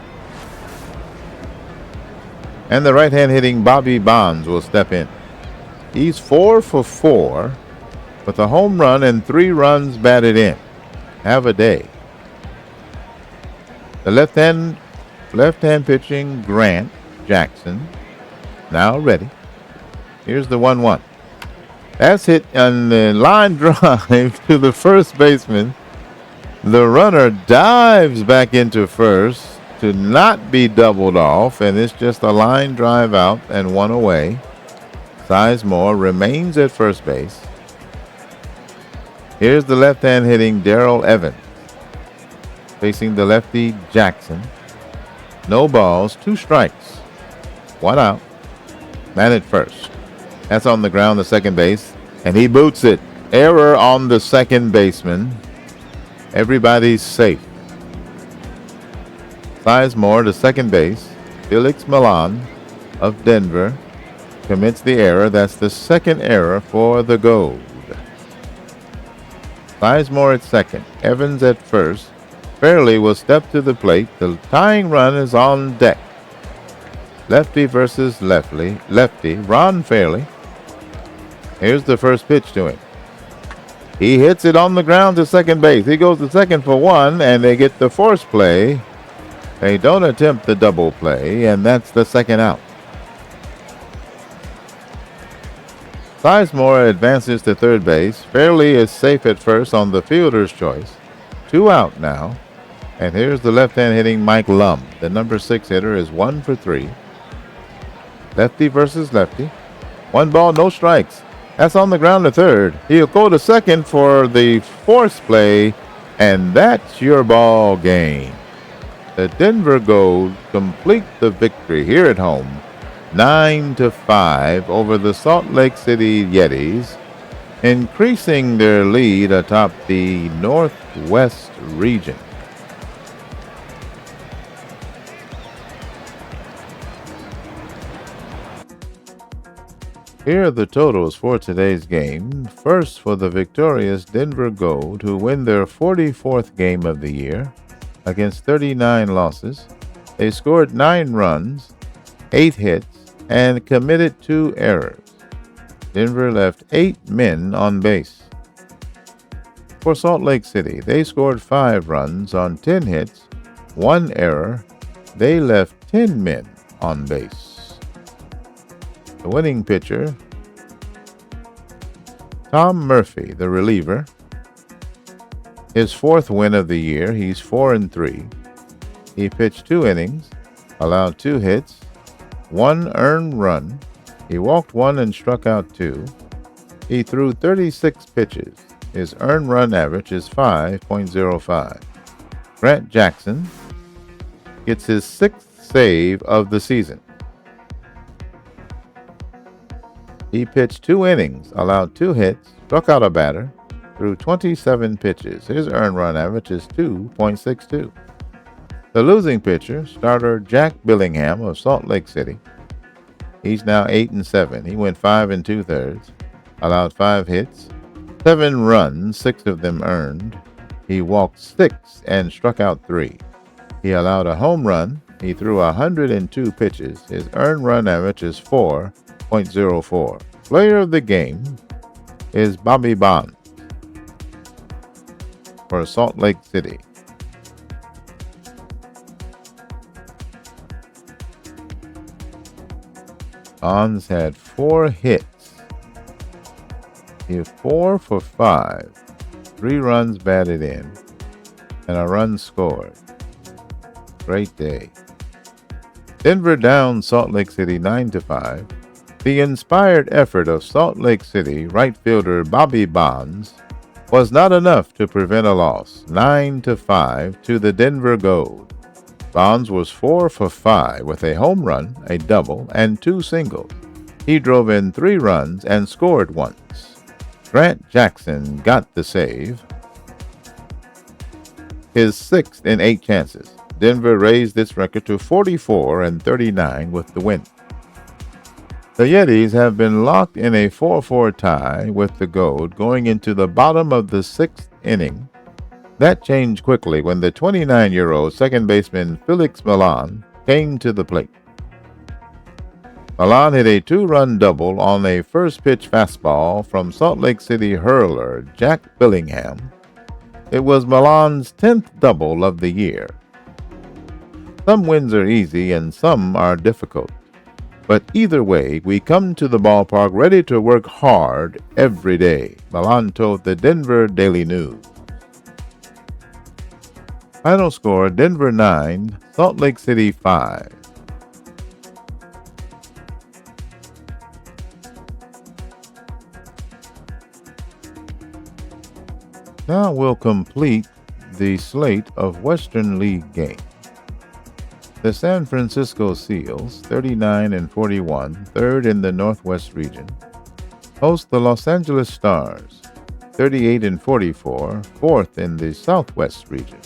And the right-hand hitting Bobby Bonds will step in. He's 4 for 4 with a home run and 3 runs batted in. Have a day. The left-hand pitching Grant Jackson now ready. Here's the 1-1. That's hit on the line drive to the first baseman. The runner dives back into first to not be doubled off, and it's just a line drive out and 1 away. Sizemore remains at first base. Here's the left-hand hitting Darrell Evans facing the lefty Jackson. No balls, 2 strikes, 1 out. Man at first. That's on the ground, the second base, and he boots it. Error on the second baseman. Everybody's safe. Sizemore to second base. Felix Milan of Denver commits the error. That's the second error for the Gold. Sizemore at second. Evans at first. Fairley will step to the plate. The tying run is on deck. Lefty versus lefty. Ron Fairley. Here's the first pitch to him. He hits it on the ground to second base. He goes to second for 1, and they get the force play. They don't attempt the double play, and that's the second out. Sizemore advances to third base. Fairley is safe at first on the fielder's choice. 2 out now. And here's the left-hand hitting Mike Lum. The number 6 hitter is 1 for 3. Lefty versus lefty. 1 ball, no strikes. That's on the ground to third. He'll go to second for the force play, and that's your ball game. The Denver Gold complete the victory here at home, 9-5 over the Salt Lake City Yetis, increasing their lead atop the Northwest region. Here are the totals for today's game. First, for the victorious Denver Gold, who win their 44th game of the year against 39 losses. They scored 9 runs, 8 hits, and committed 2 errors. Denver left 8 men on base. For Salt Lake City, they scored 5 runs on 10 hits, 1 error. They left 10 men on base. The winning pitcher, Tom Murphy, the reliever. His 4th win of the year. He's 4-3. He pitched 2 innings, allowed 2 hits, 1 earned run. He walked 1 and struck out 2. He threw 36 pitches. His earned run average is 5.05. Grant Jackson gets his 6th save of the season. He pitched 2 innings, allowed 2 hits, struck out a batter, threw 27 pitches. His earned run average is 2.62. The losing pitcher, starter Jack Billingham of Salt Lake City. He's now 8-7. He went 5 2/3, allowed 5 hits, 7 runs, 6 of them earned. He walked 6 and struck out 3. He allowed a home run. He threw 102 pitches. His earned run average is 4.04. Player of the game is Bobby Bonds for Salt Lake City. Bonds had 4 hits. He was 4 for 5, 3 runs batted in, and a run scored. Great day. Denver down Salt Lake City 9-5. The inspired effort of Salt Lake City right fielder Bobby Bonds was not enough to prevent a loss, 9-5 to the Denver Gold. Bonds was 4 for 5 with a home run, a double, and 2 singles. He drove in 3 runs and scored once. Grant Jackson got the save, his 6th in 8 chances. Denver raised its record to 44-39 with the win. The Yetis have been locked in a 4-4 tie with the Gold going into the bottom of the 6th inning. That changed quickly when the 29-year-old second baseman Felix Milan came to the plate. Milan hit a 2-run double on a first-pitch fastball from Salt Lake City hurler Jack Billingham. It was Milan's 10th double of the year. Some wins are easy and some are difficult. But either way, we come to the ballpark ready to work hard every day, Milan told the Denver Daily News. Final score, Denver 9, Salt Lake City 5. Now we'll complete the slate of Western League games. The San Francisco Seals, 39-41, third in the Northwest region, host the Los Angeles Stars, 38-44, fourth in the Southwest region.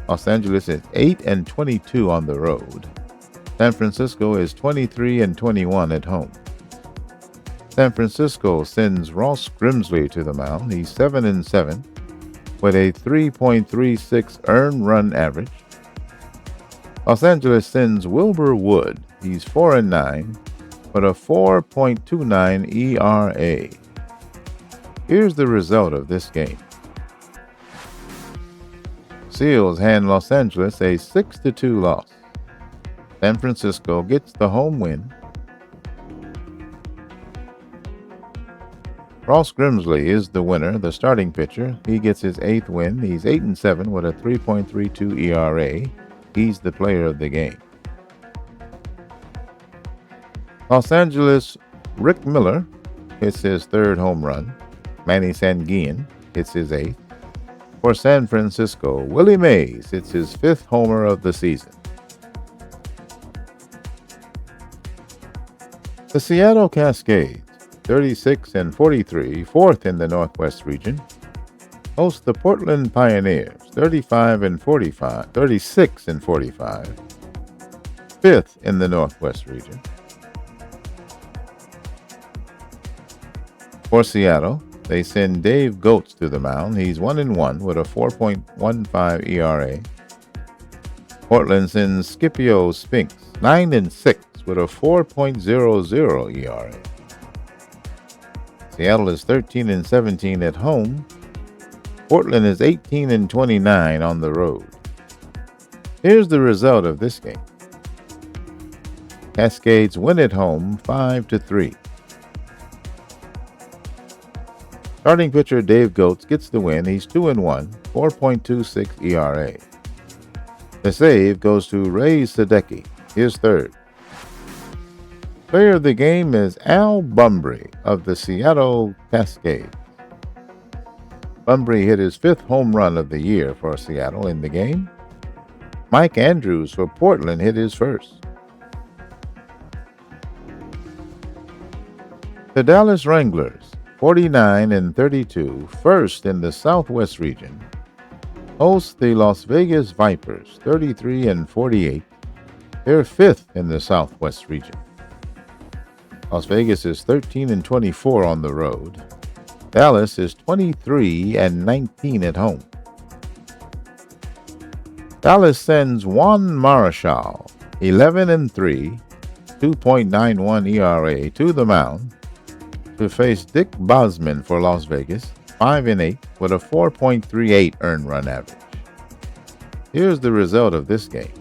Los Angeles is 8-22 on the road. San Francisco is 23-21 at home. San Francisco sends Ross Grimsley to the mound. He's 7-7 with a 3.36 earned run average. Los Angeles sends Wilbur Wood. He's 4-9 with a 4.29 ERA. Here's the result of this game. Seals hand Los Angeles a 6-2 loss. San Francisco gets the home win. Ross Grimsley is the winner, the starting pitcher. He gets his 8th win. He's 8-7 with a 3.32 ERA. He's the player of the game. Los Angeles, Rick Miller hits his third home run. Manny Sanguillen hits his eighth. For San Francisco, Willie Mays hits his fifth homer of the season. The Seattle Cascades, 36-43, fourth in the Northwest region, host the Portland Pioneers, 36-45, fifth in the Northwest region. For Seattle, they send Dave Goetz to the mound. He's 1-1 with a 4.15 ERA. Portland sends Scipio Spinks, 9-6 with a 4.00 ERA. Seattle is 13-17 at home. Portland is 18-29 on the road. Here's the result of this game. Cascades win at home 5-3. Starting pitcher Dave Goetz gets the win. He's 2-1, 4.26 ERA. The save goes to Ray Sadecki, his third. Player of the game is Al Bumbry of the Seattle Cascades. Bumbry hit his fifth home run of the year for Seattle in the game. Mike Andrews for Portland hit his first. The Dallas Wranglers, 49-32, first in the Southwest region, host the Las Vegas Vipers, 33-48. They're fifth in the Southwest region. Las Vegas is 13-24 on the road. Dallas is 23-19 at home. Dallas sends Juan Marichal, 11-3, 2.91 ERA, to the mound to face Dick Bosman for Las Vegas, 5-8 with a 4.38 earned run average. Here's the result of this game.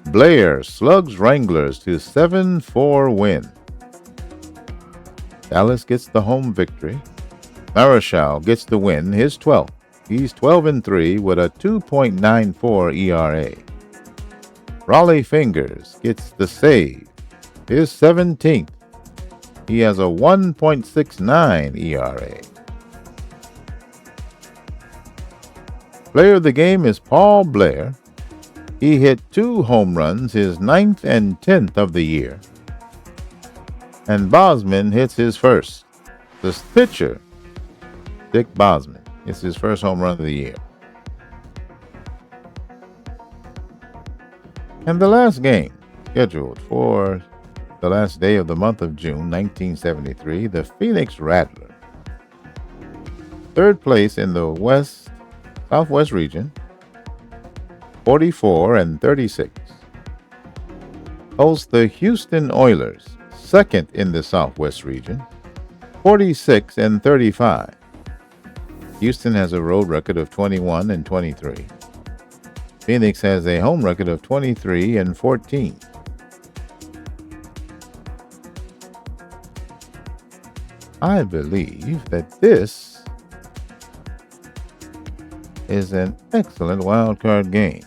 Blair slugs Wranglers to 7-4 win. Dallas gets the home victory. Marichal gets the win, his 12th. He's 12-3 with a 2.94 ERA. Raleigh Fingers gets the save, his 17th. He has a 1.69 ERA. Player of the game is Paul Blair. He hit 2 home runs, his 9th and 10th of the year. And Bosman hits his first. The pitcher, Dick Bosman, hits his first home run of the year. And the last game, scheduled for the last day of the month of June, 1973, the Phoenix Rattlers, third place in the Southwest region, 44-36, host the Houston Oilers, second in the Southwest region, 46-35. Houston has a road record of 21-23. Phoenix has a home record of 23-14. I believe that this is an excellent wild card game,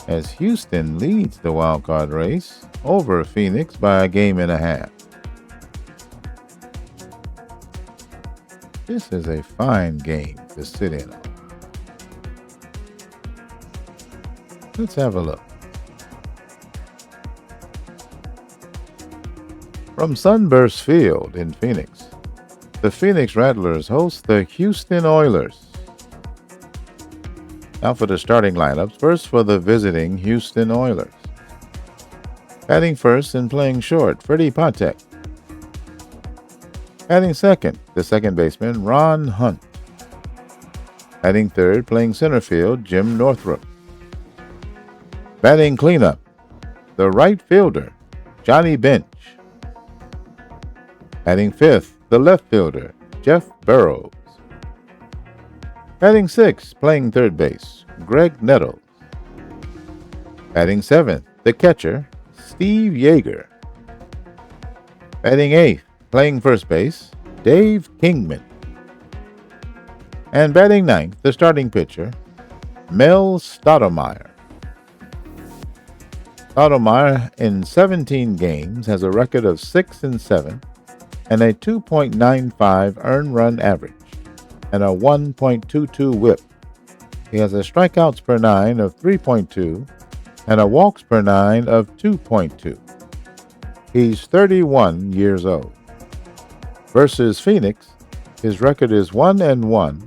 as Houston leads the wild card race over Phoenix by 1.5 games. This is a fine game to sit in on. Let's have a look. From Sunburst Field in Phoenix, the Phoenix Rattlers host the Houston Oilers. Now for the starting lineups. First for the visiting Houston Oilers. Batting first and playing short, Freddie Patek. Batting second, the second baseman, Ron Hunt. Batting third, playing center field, Jim Northrup. Batting cleanup, the right fielder, Johnny Bench. Batting fifth, the left fielder, Jeff Burrows. Batting sixth, playing third base, Greg Nettles. Batting seventh, the catcher, Steve Yeager. Batting eighth, playing first base, Dave Kingman. And batting ninth, the starting pitcher, Mel Stottlemyre. Stottlemyre in 17 games has a record of 6-7 and a 2.95 earned run average and a 1.22 whip. He has a strikeouts per nine of 3.2 and a walks per nine of 2.2. He's 31 years old. Versus Phoenix, his record is 1-1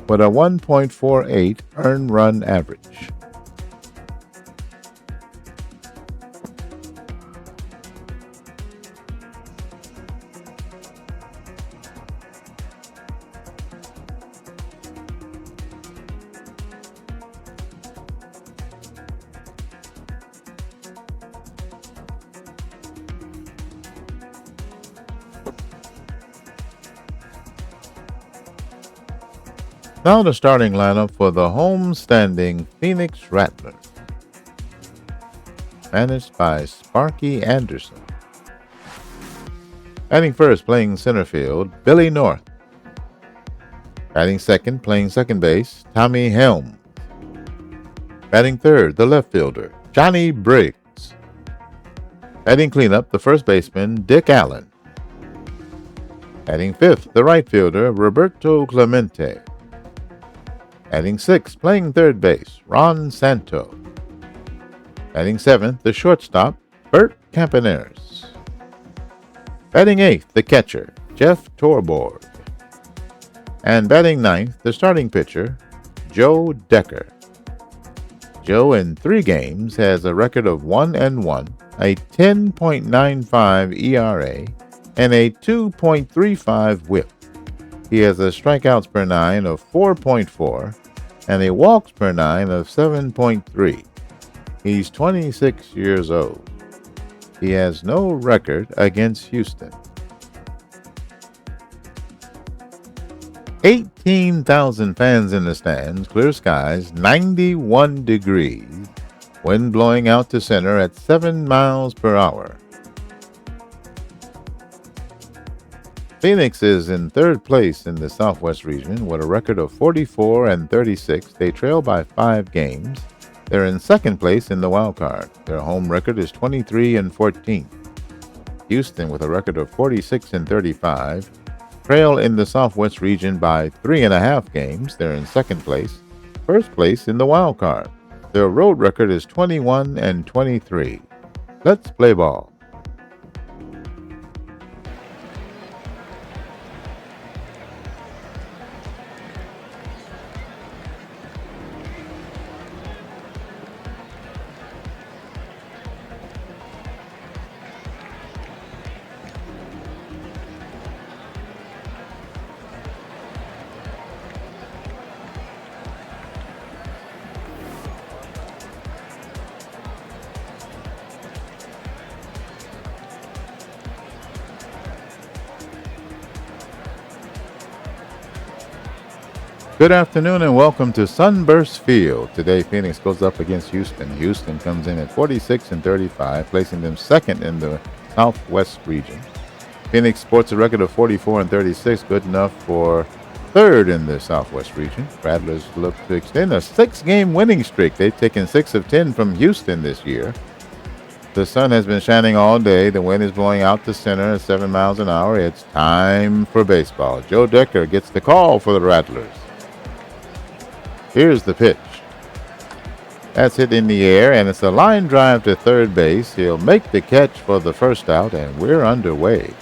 with a 1.48 earned run average. Now the starting lineup for the home-standing Phoenix Rattlers, managed by Sparky Anderson. Batting first, playing center field, Billy North. Batting second, playing second base, Tommy Helm. Batting third, the left fielder, Johnny Briggs. Batting cleanup, the first baseman, Dick Allen. Batting fifth, the right fielder, Roberto Clemente. Batting sixth, playing third base, Ron Santo. Batting seventh, the shortstop, Bert Campaneris. Batting eighth, the catcher, Jeff Torborg. And batting ninth, the starting pitcher, Joe Decker. Joe in 3 games has a record of 1-1, a 10.95 ERA, and a 2.35 whip. He has a strikeouts per nine of 4.4 and a walks per nine of 7.3. He's 26 years old. He has no record against Houston. 18,000 fans in the stands, clear skies, 91 degrees, wind blowing out to center at 7 miles per hour. Phoenix is in third place in the Southwest region with a record of 44-36. They trail by 5 games. They're in second place in the wild card. Their home record is 23-14. Houston, with a record of 46-35, trail in the Southwest region by 3.5 games. They're in second place. First place in the wild card. Their road record is 21-23. Let's play ball. Good afternoon and welcome to Sunburst Field. Today, Phoenix goes up against Houston. Houston comes in at 46-35, placing them second in the Southwest region. Phoenix sports a record of 44-36, good enough for third in the Southwest region. Rattlers look to extend a 6-game winning streak. They've taken 6 of 10 from Houston this year. The sun has been shining all day. The wind is blowing out to center at 7 miles an hour. It's time for baseball. Joe Decker gets the call for the Rattlers. Here's the pitch. That's hit in the air, and it's a line drive to third base. He'll make the catch for the first out, and we're underway.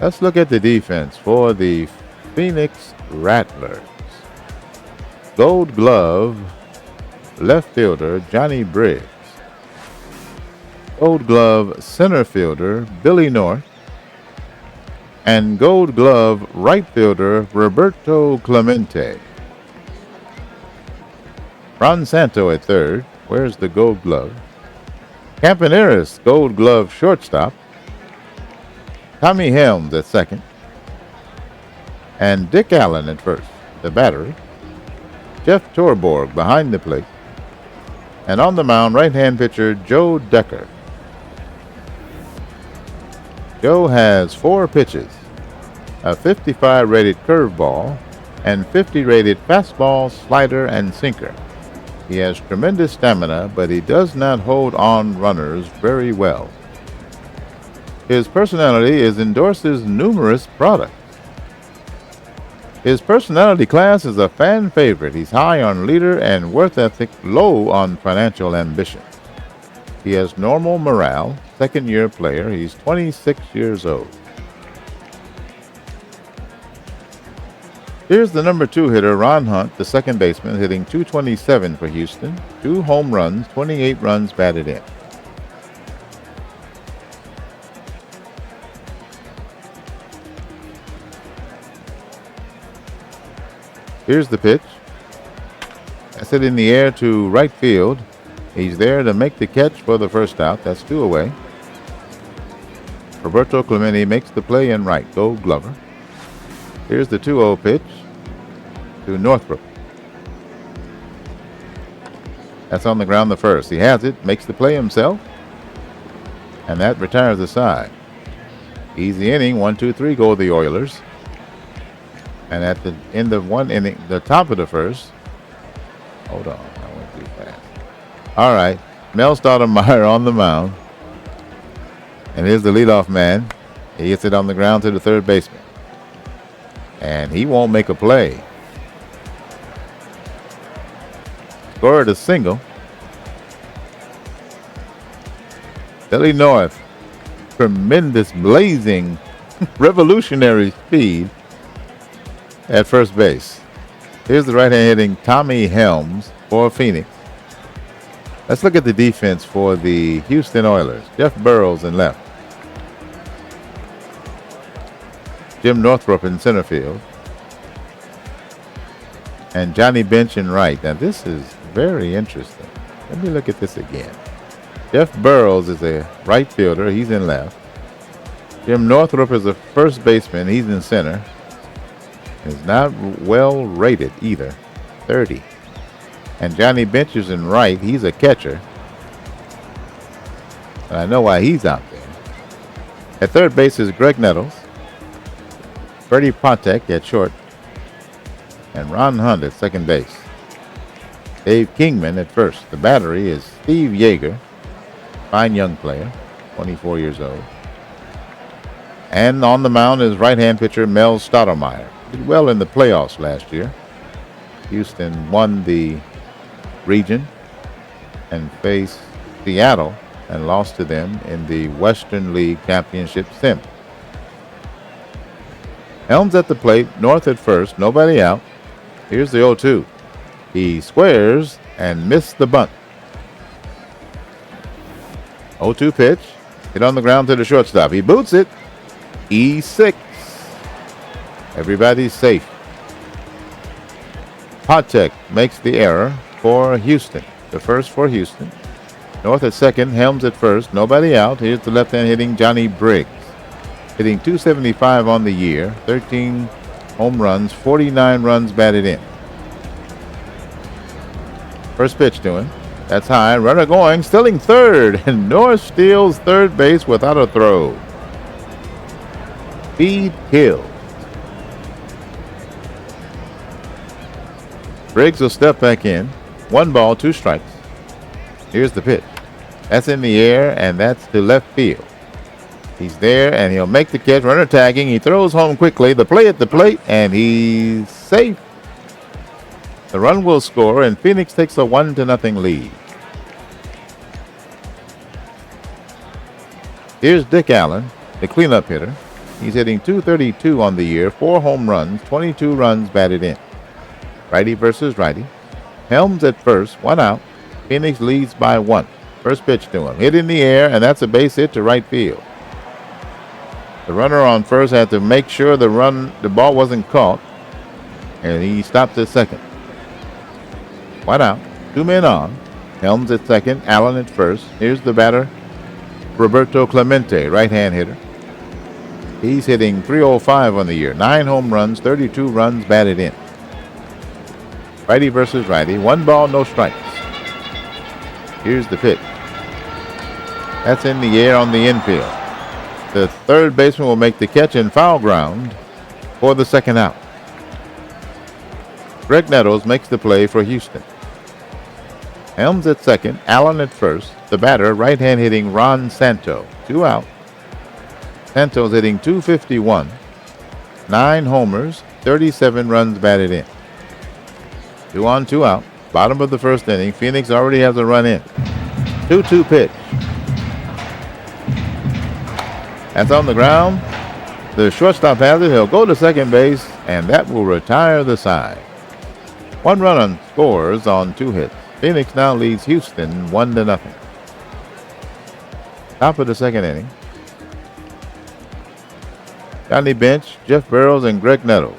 Let's look at the defense for the Phoenix Rattlers. Gold Glove, left fielder Johnny Briggs. Gold Glove, center fielder Billy North. And Gold Glove, right fielder Roberto Clemente. Ron Santo at third. Where's the Gold Glove? Campaneris, Gold Glove, shortstop. Tommy Helms at second. And Dick Allen at first, the battery. Jeff Torborg behind the plate. And on the mound, right-hand pitcher Joe Decker. Joe has 4 pitches, a 55 rated curveball and 50 rated fastball, slider, and sinker. He has tremendous stamina, but he does not hold on runners very well. His personality endorses numerous products. His personality class is a fan favorite. He's high on leader and work ethic, low on financial ambition. He has normal morale, second-year player. He's 26 years old. Here's the number 2 hitter, Ron Hunt, the second baseman, hitting .227 for Houston, 2 home runs, 28 runs batted in. Here's the pitch. That's it in the air to right field. He's there to make the catch for the first out. That's 2 away. Roberto Clemente makes the play in right. Go Glover. Here's the 2-0 pitch to Northrop. That's on the ground the first. He has it, makes the play himself, and that retires the side. Easy inning, 1-2-3 go the Oilers. And at the end of one inning, the top of the first, hold on, I went too fast. All right, Mel Stoudemire on the mound. And here's the leadoff man. He hits it on the ground to the third baseman. And he won't make a play. Scored a single. Billy North, tremendous, blazing, revolutionary speed at first base. Here's the right-hand hitting Tommy Helms for Phoenix. Let's look at the defense for the Houston Oilers. Jeff Burrows in left. Jim Northrup in center field. And Johnny Bench in right. Now this is very interesting. Let me look at this again. Jeff Burrows is a right fielder. He's in left. Jim Northrup is a first baseman. He's in center. Is not well rated either. 30. And Johnny Bench is in right. He's a catcher. And I know why he's out there. At third base is Greg Nettles. Freddie Patek at short. And Ron Hunt at second base. Dave Kingman at first. The battery is Steve Yeager. Fine young player. 24 years old. And on the mound is right-hand pitcher Mel Stoudemire. Did well in the playoffs last year. Houston won the region and faced Seattle and lost to them in the Western League Championship Sim. Helms at the plate, North at first, nobody out. Here's the 0-2. He squares and missed the bunt. 0-2 pitch. Hit on the ground to the shortstop. He boots it. E6. Everybody's safe. Patek makes the error for Houston. The first for Houston. North at second, Helms at first, nobody out. Here's the left-hand hitting Johnny Briggs. Hitting .275 on the year, 13 home runs, 49 runs batted in. First pitch to him. That's high. Runner going, stealing third, and North steals third base without a throw. Speed kill. Briggs will step back in. 1 ball, 2 strikes. Here's the pitch. That's in the air, and that's to left field. He's there, and he'll make the catch. Runner tagging. He throws home quickly. The play at the plate, and he's safe. The run will score, and Phoenix takes a 1-0 lead. Here's Dick Allen, the cleanup hitter. He's hitting .232 on the year, 4 home runs, 22 runs batted in. Righty versus righty. Helms at first, 1 out. Phoenix leads by 1. First pitch to him. Hit in the air, and that's a base hit to right field. The runner on first had to make sure the ball wasn't caught, and he stopped at second. 1 out. 2 men on. Helms at second, Allen at first. Here's the batter, Roberto Clemente, right-hand hitter. He's hitting .305 on the year. 9 home runs, 32 runs batted in. Righty versus righty. 1 ball, no strikes. Here's the pitch. That's in the air on the infield. The third baseman will make the catch in foul ground for the second out. Greg Nettles makes the play for Houston. Helms at second, Allen at first. The batter, right-hand hitting Ron Santo. 2 out. Santo's hitting .251. 9 homers, 37 runs batted in. 2 on, 2 out. Bottom of the first inning. Phoenix already has a run in. 2-2 pitch. That's on the ground. The shortstop has it. He'll go to second base, and that will retire the side. 1 run on scores on 2 hits. Phoenix now leads Houston 1-0. Top of the second inning. Johnny Bench, Jeff Burrows, and Greg Nettles.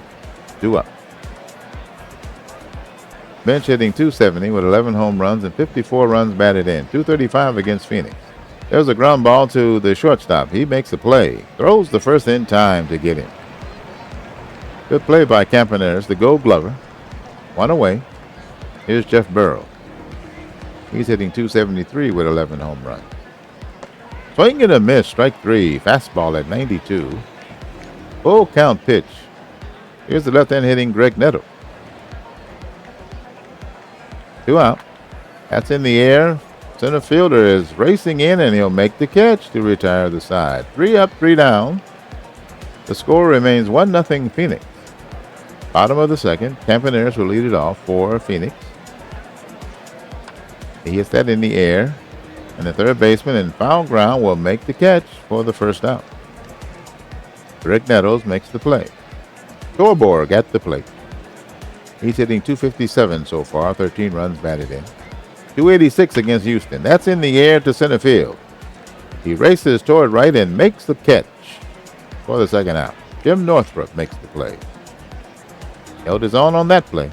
2 up. Bench hitting .270 with 11 home runs and 54 runs batted in. .235 against Phoenix. There's a ground ball to the shortstop. He makes a play. Throws the first in time to get him. Good play by Campaneris, the Gold Glover. 1 away. Here's Jeff Burrows. He's hitting .273 with 11 home runs. Swing and a miss, strike 3. Fastball at 92. Full count pitch. Here's the left-hand hitting Greg Nettles. 2 out. That's in the air. Center fielder is racing in, and he'll make the catch to retire the side. 3 up, 3 down. The score remains 1-0 Phoenix. Bottom of the second. Campaneris will lead it off for Phoenix. He hits that in the air, and the third baseman in foul ground will make the catch for the first out. Greg Nettles makes the play. Torborg at the plate. He's hitting .257 so far, 13 runs batted in. .286 against Houston. That's in the air to center field. He races toward right and makes the catch for the second out. Jim Northrup makes the play. Held his own on that play.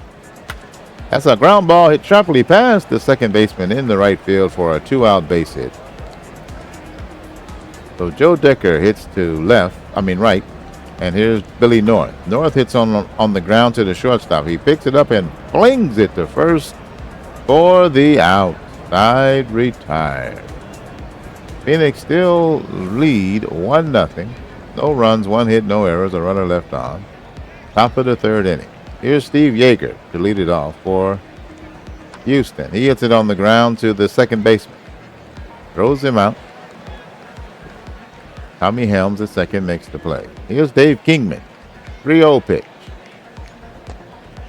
That's a ground ball hit sharply past the second baseman in the right field for a 2-out base hit. So Joe Decker hits to right, and here's Billy North. North hits on the ground to the shortstop. He picks it up and flings it to first for the out. Side retired. Phoenix still lead 1-0. No runs, 1 hit, no errors, a runner left on. Top of the third inning. Here's Steve Yeager to lead it off for Houston. He hits it on the ground to the second baseman. Throws him out. Tommy Helms at second makes the play. Here's Dave Kingman. 3-0 pitch.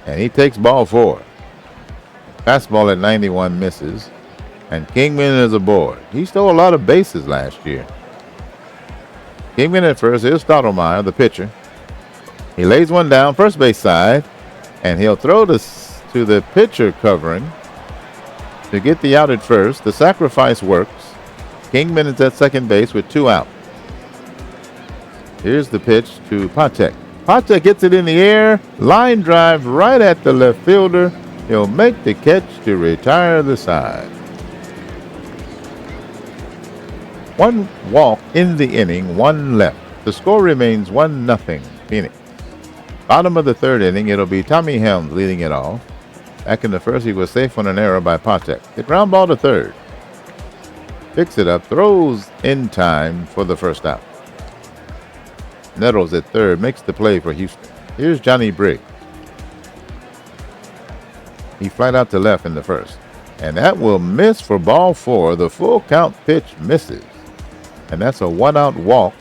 And he takes ball 4. Fastball at 91 misses. And Kingman is aboard. He stole a lot of bases last year. Kingman at first. Here's Stottlemyre, the pitcher. He lays one down first base side. And he'll throw this to the pitcher covering to get the out at first. The sacrifice works. Kingman is at second base with 2 out. Here's the pitch to Patek. Patek gets it in the air. Line drive right at the left fielder. He'll make the catch to retire the side. 1 walk in the inning, 1 left. The score remains 1-0 Phoenix. Bottom of the third inning, it'll be Tommy Helms leading it off. Back in the first, he was safe on an error by Patek. The ground ball to third. Picks it up, throws in time for the first out. Nettles at third makes the play for Houston. Here's Johnny Briggs. He flied out to left in the first. And that will miss for ball 4. The full count pitch misses. And that's a 1-out walk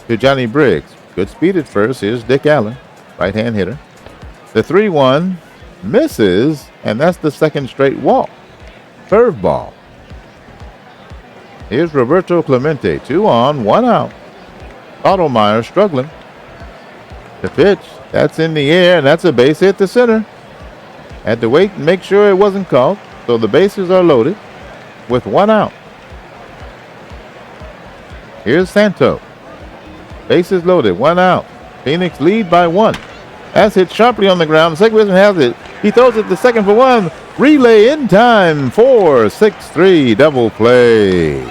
to Johnny Briggs. Good speed at first. Here's Dick Allen, right-hand hitter. The 3-1 misses, and that's the second straight walk. Curveball. Here's Roberto Clemente. 2 on, 1 out. Stottlemyre struggling. The pitch, that's in the air, and that's a base hit to center. Had to wait and make sure it wasn't caught, so the bases are loaded with 1 out. Here's Santo. Bases loaded, 1 out. Phoenix lead by 1. That's hit sharply on the ground. The second baseman has it. He throws it to second for 1. Relay in time. 4-6-3 double play.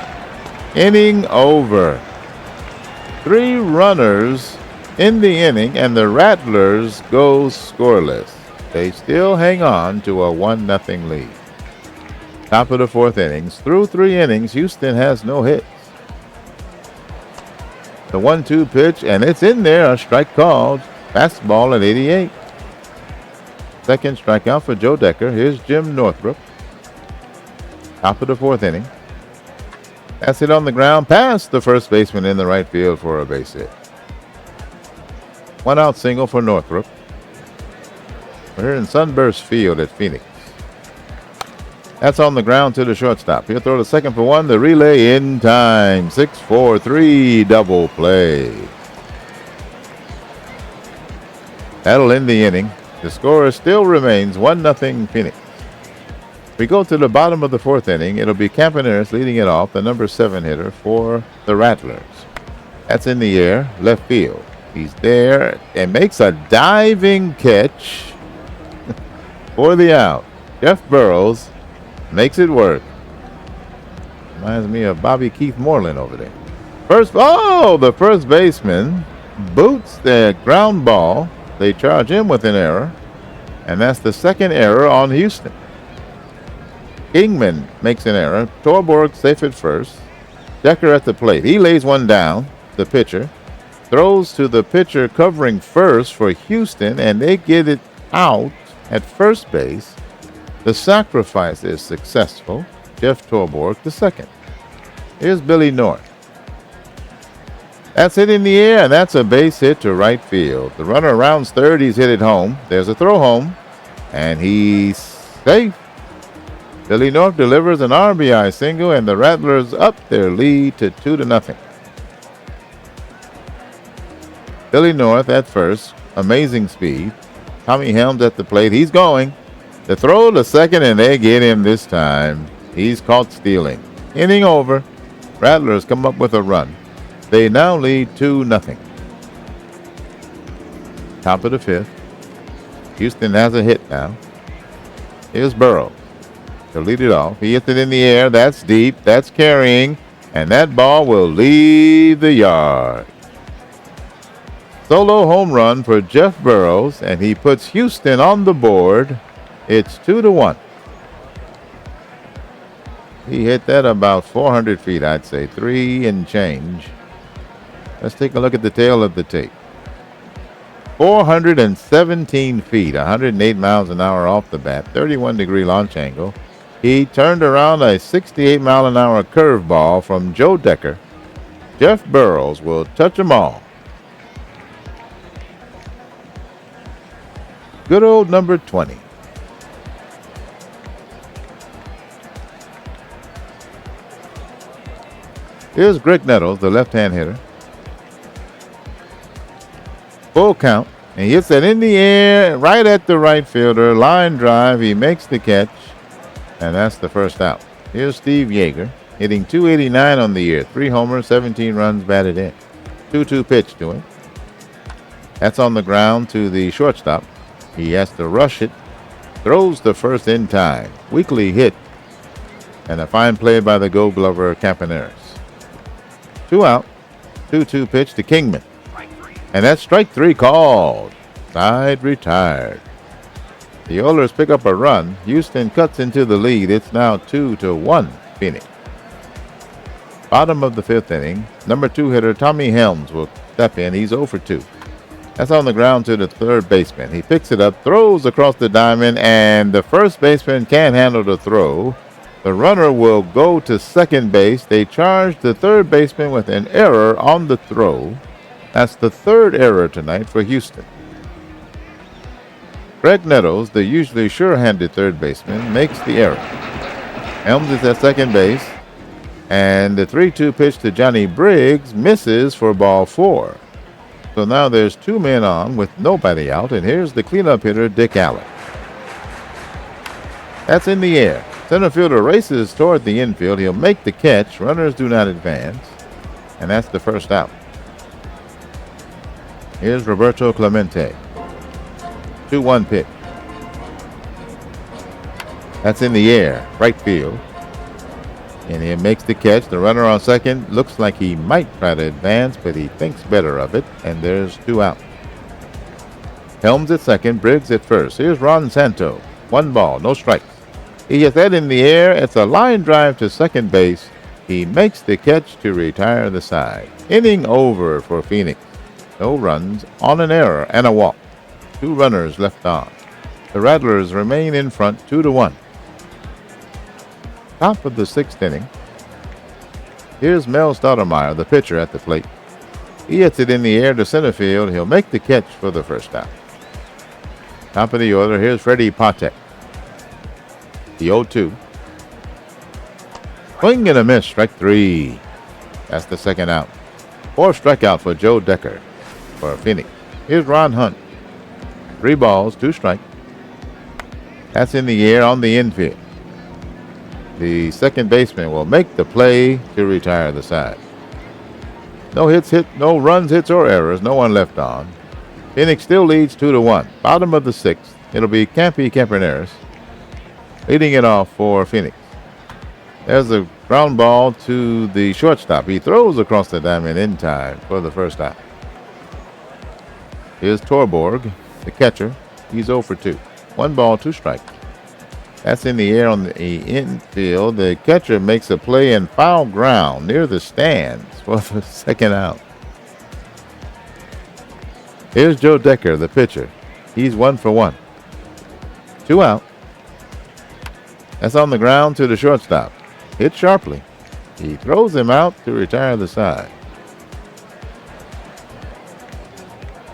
Inning over. 3 runners in the inning, and the Rattlers go scoreless. They still hang on to a 1-0 lead. Top of the fourth innings. Through 3 innings, Houston has no hits. The 1-2 pitch, and it's in there. A strike called. Fastball at 88. Second strikeout for Joe Decker. Here's Jim Northrup. Top of the fourth inning. That's hit on the ground past the first baseman in the right field for a base hit. 1 out single for Northrop. We're here in Sunburst Field at Phoenix. That's on the ground to the shortstop. He'll throw to second for 1. The relay in time. 6-4-3 double play. That'll end the inning. The score still remains 1-0 Phoenix. We go to the bottom of the fourth inning. It'll be Campaneris leading it off, the number 7 hitter for the Rattlers. That's in the air, left field. He's there and makes a diving catch for the out. Jeff Burrows makes it work. Reminds me of Bobby Keith Moreland over there. The first baseman boots the ground ball. They charge him with an error, and that's the second error on Houston. Kingman makes an error. Torborg safe at first. Decker at the plate. He lays one down, the pitcher. Throws to the pitcher covering first for Houston, and they get it out at first base. The sacrifice is successful. Jeff Torborg, the second. Here's Billy North. That's hit in the air, and that's a base hit to right field. The runner rounds third. He's hit it home. There's a throw home, and he's safe. Billy North delivers an RBI single, and the Rattlers up their lead to 2-0. Billy North at first. Amazing speed. Tommy Helms at the plate. He's going. The throw to second, and they get him this time. He's caught stealing. Inning over. Rattlers come up with a run. They now lead 2-0. Top of the fifth. Houston has a hit now. Here's Burrows to lead it off. He hits it in the air. That's deep. That's carrying. And that ball will leave the yard. Solo home run for Jeff Burrows, and he puts Houston on the board. It's 2-1. He hit that about 400 feet, I'd say. 3 and change. Let's take a look at the tail of the tape. 417 feet, 108 miles an hour off the bat, 31-degree launch angle. He turned around a 68-mile-an-hour curveball from Joe Decker. Jeff Burrows will touch them all. Good old number 20. Here's Greg Nettles, the left-hand hitter. Full count, and he hits that in the air right at the right fielder. Line drive, he makes the catch, and that's the first out. Here's Steve Yeager, hitting .289 on the year. 3 homers, 17 runs batted in. 2-2 pitch to him. That's on the ground to the shortstop. He has to rush it. Throws the first in time. Weakly hit, and a fine play by the Gold Glover Campaneris. 2 out. 2-2 pitch to Kingman. And that's strike 3 called. Side retired. The Oilers pick up a run. Houston cuts into the lead. It's now 2-1 Phoenix. Bottom of the fifth inning. Number 2 hitter Tommy Helms will step in. He's 0 for 2. That's on the ground to the third baseman. He picks it up, throws across the diamond, and the first baseman can't handle the throw. The runner will go to second base. They charge the third baseman with an error on the throw. That's the third error tonight for Houston. Greg Nettles, the usually sure-handed third baseman, makes the error. Helms is at second base, and the 3-2 pitch to Johnny Briggs misses for ball 4. So now there's 2 men on with nobody out, and here's the cleanup hitter, Dick Allen. That's in the air. Center fielder races toward the infield. He'll make the catch. Runners do not advance, and that's the first out. Here's Roberto Clemente. 2-1 pitch. That's in the air, right field. And he makes the catch. The runner on second looks like he might try to advance, but he thinks better of it. And there's 2 out. Helms at second, Briggs at first. Here's Ron Santo. 1 ball, no strikes. He gets that in the air. It's a line drive to second base. He makes the catch to retire the side. Inning over for Phoenix. No runs on an error and a walk. 2 runners left on. The Rattlers remain in front 2-1. Top of the 6th inning. Here's Mel Stoudemire, the pitcher, at the plate. He hits it in the air to center field. He'll make the catch for the first out. Top of the order, here's Freddie Patek. The 0-2. Swing and a miss, strike 3. That's the second out. 4th strikeout for Joe Decker for Phoenix. Here's Ron Hunt. 3 balls, 2 strikes. That's in the air on the infield. The second baseman will make the play to retire the side. No runs, hits, or errors. No one left on. Phoenix still leads 2-1. Bottom of the 6th. It'll be Campy Campaneris leading it off for Phoenix. There's a ground ball to the shortstop. He throws across the diamond in time for the first out. Here's Torborg, the catcher. He's 0 for 2. 1 ball, 2 strikes. That's in the air on the infield. The catcher makes a play in foul ground near the stands for the second out. Here's Joe Decker, the pitcher. He's 1 for 1. 2 out. That's on the ground to the shortstop. Hit sharply. He throws him out to retire the side.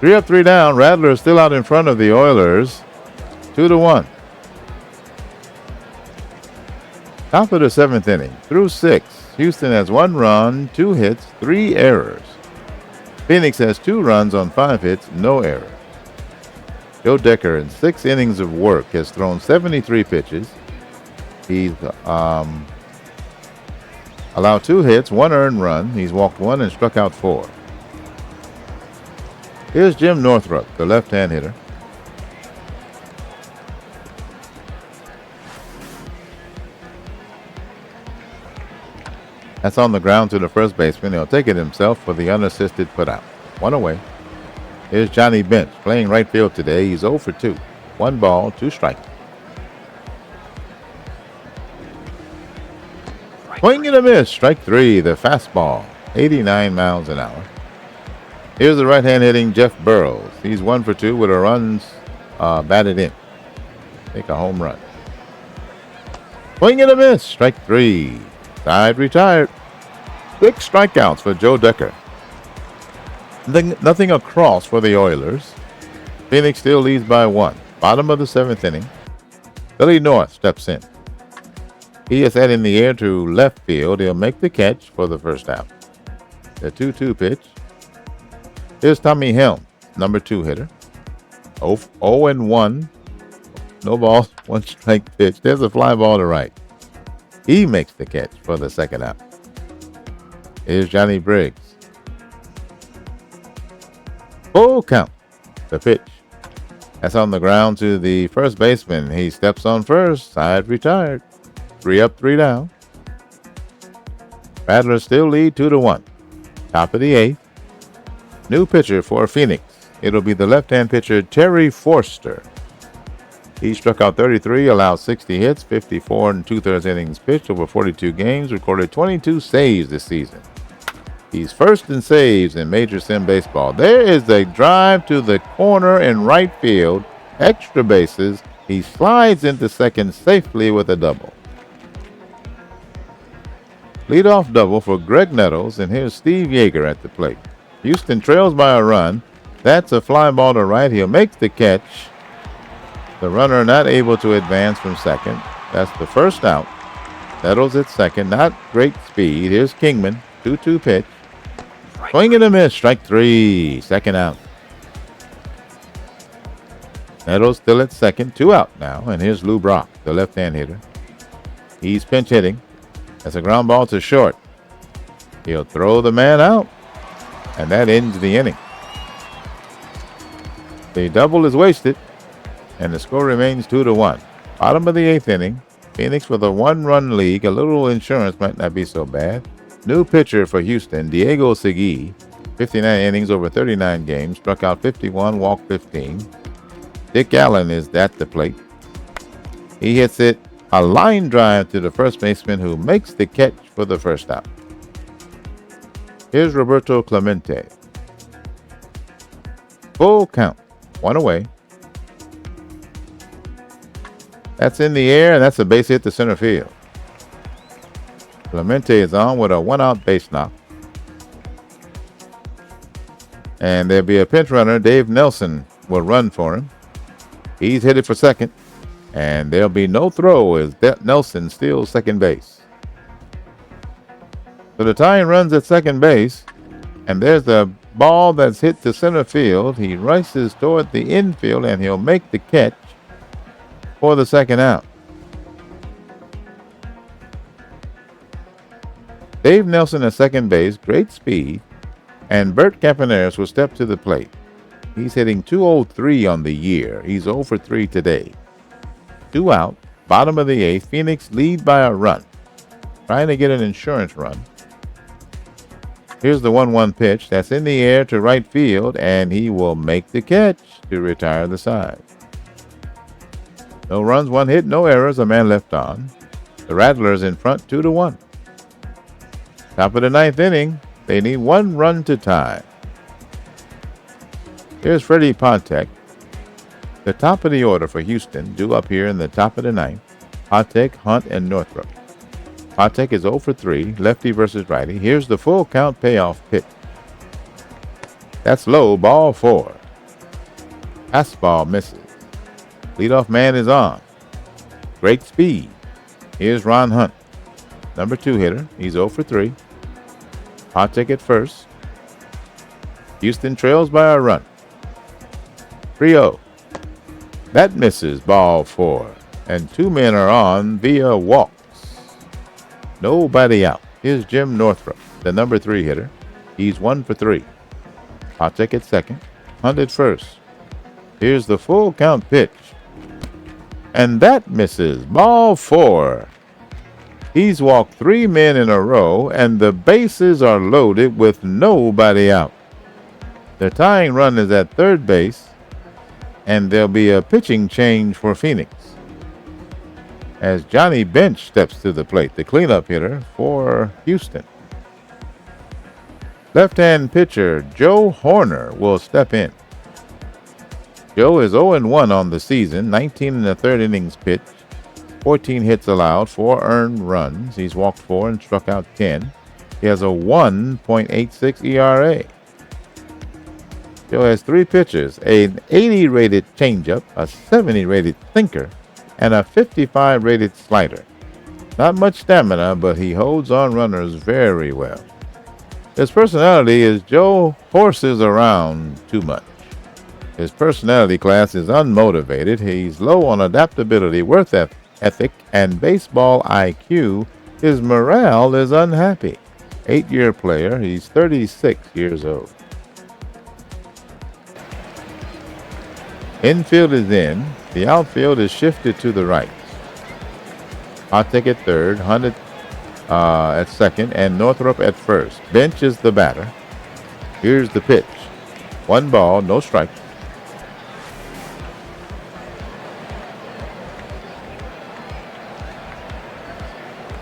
3 up, 3 down. Rattlers still out in front of the Oilers. 2-1. Top of the 7th inning. Through 6. Houston has 1 run, 2 hits, 3 errors. Phoenix has 2 runs on 5 hits, no errors. Joe Decker, in 6 innings of work, has thrown 73 pitches. He's allowed 2 hits, 1 earned run. He's walked 1 and struck out 4. Here's Jim Northrup, the left-hand hitter. That's on the ground to the first baseman. He'll take it himself for the unassisted putout. 1 away. Here's Johnny Bench playing right field today. He's 0 for 2. 1 ball, 2 strikes. Swing and a miss. Strike 3. The fastball. 89 miles an hour. Here's the right-hand hitting Jeff Burrows. He's 1 for 2 with a runs batted in. Take a home run. Swing and a miss. Strike 3. Side retired. 6 strikeouts for Joe Decker. Nothing across for the Oilers. Phoenix still leads by 1. Bottom of the 7th inning. Billy North steps in. He is set in the air to left field. He'll make the catch for the first out. The 2-2 pitch. Here's Tommy Helm, number 2 hitter. 0-1. No balls, 1 strike pitch. There's a fly ball to right. He makes the catch for the second out. Here's Johnny Briggs. Full count. The pitch. That's on the ground to the first baseman. He steps on first. Side retired. 3 up, 3 down. Rattlers still lead 2-1. Top of the 8th. New pitcher for Phoenix. It'll be the left-hand pitcher Terry Forster. He struck out 33, allowed 60 hits, 54 and 2/3 innings pitched over 42 games, recorded 22 saves this season. He's first in saves in Major Sim Baseball. There is a drive to the corner in right field, extra bases. He slides into second safely with a double. Leadoff double for Greg Nettles, and here's Steve Yeager at the plate. Houston trails by a run. That's a fly ball to right. He'll make the catch. The runner not able to advance from second. That's the first out. Nettles at second. Not great speed. Here's Kingman. 2-2 pitch. Swing and a miss. Strike 3. Second out. Nettles still at second. 2 out now. And here's Lou Brock, the left-hand hitter. He's pinch hitting. That's a ground ball to short. He'll throw the man out. And that ends the inning. The double is wasted. And the score remains 2-1. Bottom of the 8th inning. Phoenix with a 1-run lead. A little insurance might not be so bad. New pitcher for Houston, Diego Segui. 59 innings over 39 games. Struck out 51, walked 15. Dick Allen is at the plate. He hits it a line drive to the first baseman, who makes the catch for the first out. Here's Roberto Clemente. Full count. 1 away. That's in the air, and that's a base hit to center field. Clemente is on with a 1-out base knock. And there'll be a pinch runner. Dave Nelson will run for him. He's headed for second. And there'll be no throw as Nelson steals second base. So the tying runs at second base. And there's a ball that's hit to center field. He races toward the infield and he'll make the catch for the second out. Dave Nelson at second base, great speed. And Bert Campaneris will step to the plate. He's hitting .203 on the year. He's 0 for 3 today. 2 out, bottom of the eighth. Phoenix lead by a run. Trying to get an insurance run. Here's the 1-1 pitch. That's in the air to right field, and he will make the catch to retire the side. No runs, 1 hit, no errors, a man left on. The Rattlers in front 2-1. Top of the ninth inning. They need 1 run to tie. Here's Freddie Pontek. The top of the order for Houston, due up here in the top of the ninth. Pontek, Hunt, and Northrop. Pontek is 0 for 3, lefty versus righty. Here's the full count payoff pitch. That's low, ball 4. Fastball misses. Leadoff man is on. Great speed. Here's Ron Hunt, number 2 hitter. He's 0 for 3. Pontek at first. Houston trails by a run. 3-0. That misses, ball 4. And 2 men are on via walks. Nobody out. Here's Jim Northrop, the number 3 hitter. He's 1 for 3. Pontek at second. Hunt at first. Here's the full count pitch. And that misses, ball 4. He's walked 3 men in a row, and the bases are loaded with nobody out. The tying run is at third base, and there'll be a pitching change for Phoenix as Johnny Bench steps to the plate, the cleanup hitter for Houston. Left-hand pitcher Joe Horner will step in. Joe is 0-1 on the season, 19 1/3 innings pitched. 14 hits allowed, 4 earned runs. He's walked 4 and struck out 10. He has a 1.86 ERA. Joe has 3 pitches, an 80-rated changeup, a 70-rated sinker, and a 55-rated slider. Not much stamina, but he holds on runners very well. His personality is Joe horses around too much. His personality class is unmotivated. He's low on adaptability, work ethic, and baseball IQ. His morale is unhappy. 8-year player. He's 36 years old. Infield is in. The outfield is shifted to the right. Pontek at third, Hunt at second, and Northrop at first. Bench is the batter. Here's the pitch. 1 ball, no strikes.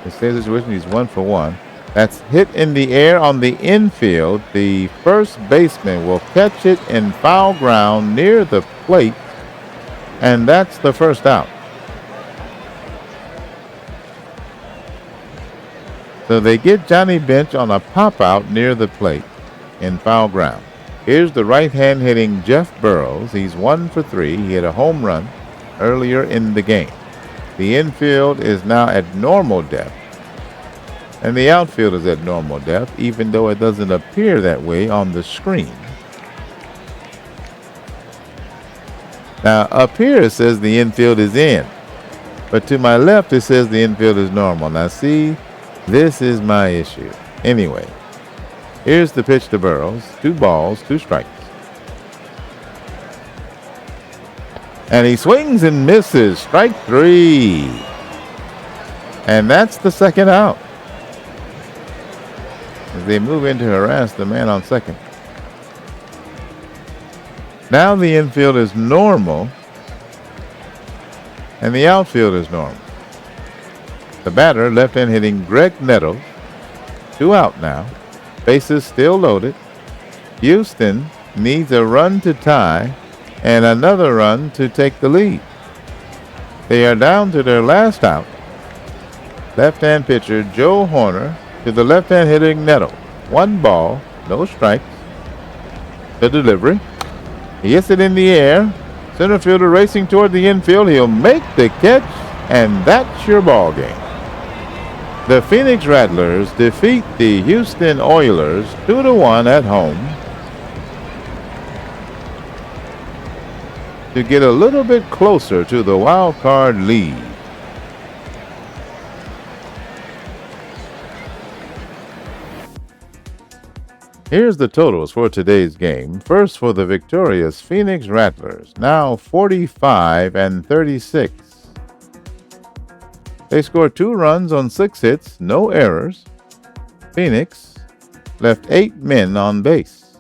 In this situation, he's 1 for 1. That's hit in the air on the infield. The first baseman will catch it in foul ground near the plate, and that's the first out. So they get Johnny Bench on a pop out near the plate in foul ground. Here's the right-hand hitting Jeff Burrows. He's 1 for 3. He hit a home run earlier in the game. The infield is now at normal depth, and the outfield is at normal depth, even though it doesn't appear that way on the screen. Now, up here it says the infield is in, but to my left it says the infield is normal. Now, see, this is my issue. Anyway, here's the pitch to Burrows. 2 balls, 2 strikes. And he swings and misses. Strike 3. And that's the second out, as they move in to harass the man on second. Now the infield is normal, and the outfield is normal. The batter, left-hand hitting Greg Nettles. 2 out now. Bases still loaded. Houston needs a run to tie and another run to take the lead. They are down to their last out. Left-hand pitcher Joe Horner to the left-hand hitting Nettle. 1 ball, no strikes. The delivery. He hits it in the air. Center fielder racing toward the infield. He'll make the catch, and that's your ball game. The Phoenix Rattlers defeat the Houston Oilers 2-1 at home to get a little bit closer to the wild card lead. Here's the totals for today's game. First for the victorious Phoenix Rattlers, now 45-36. They scored 2 runs on 6 hits, no errors. Phoenix left 8 men on base.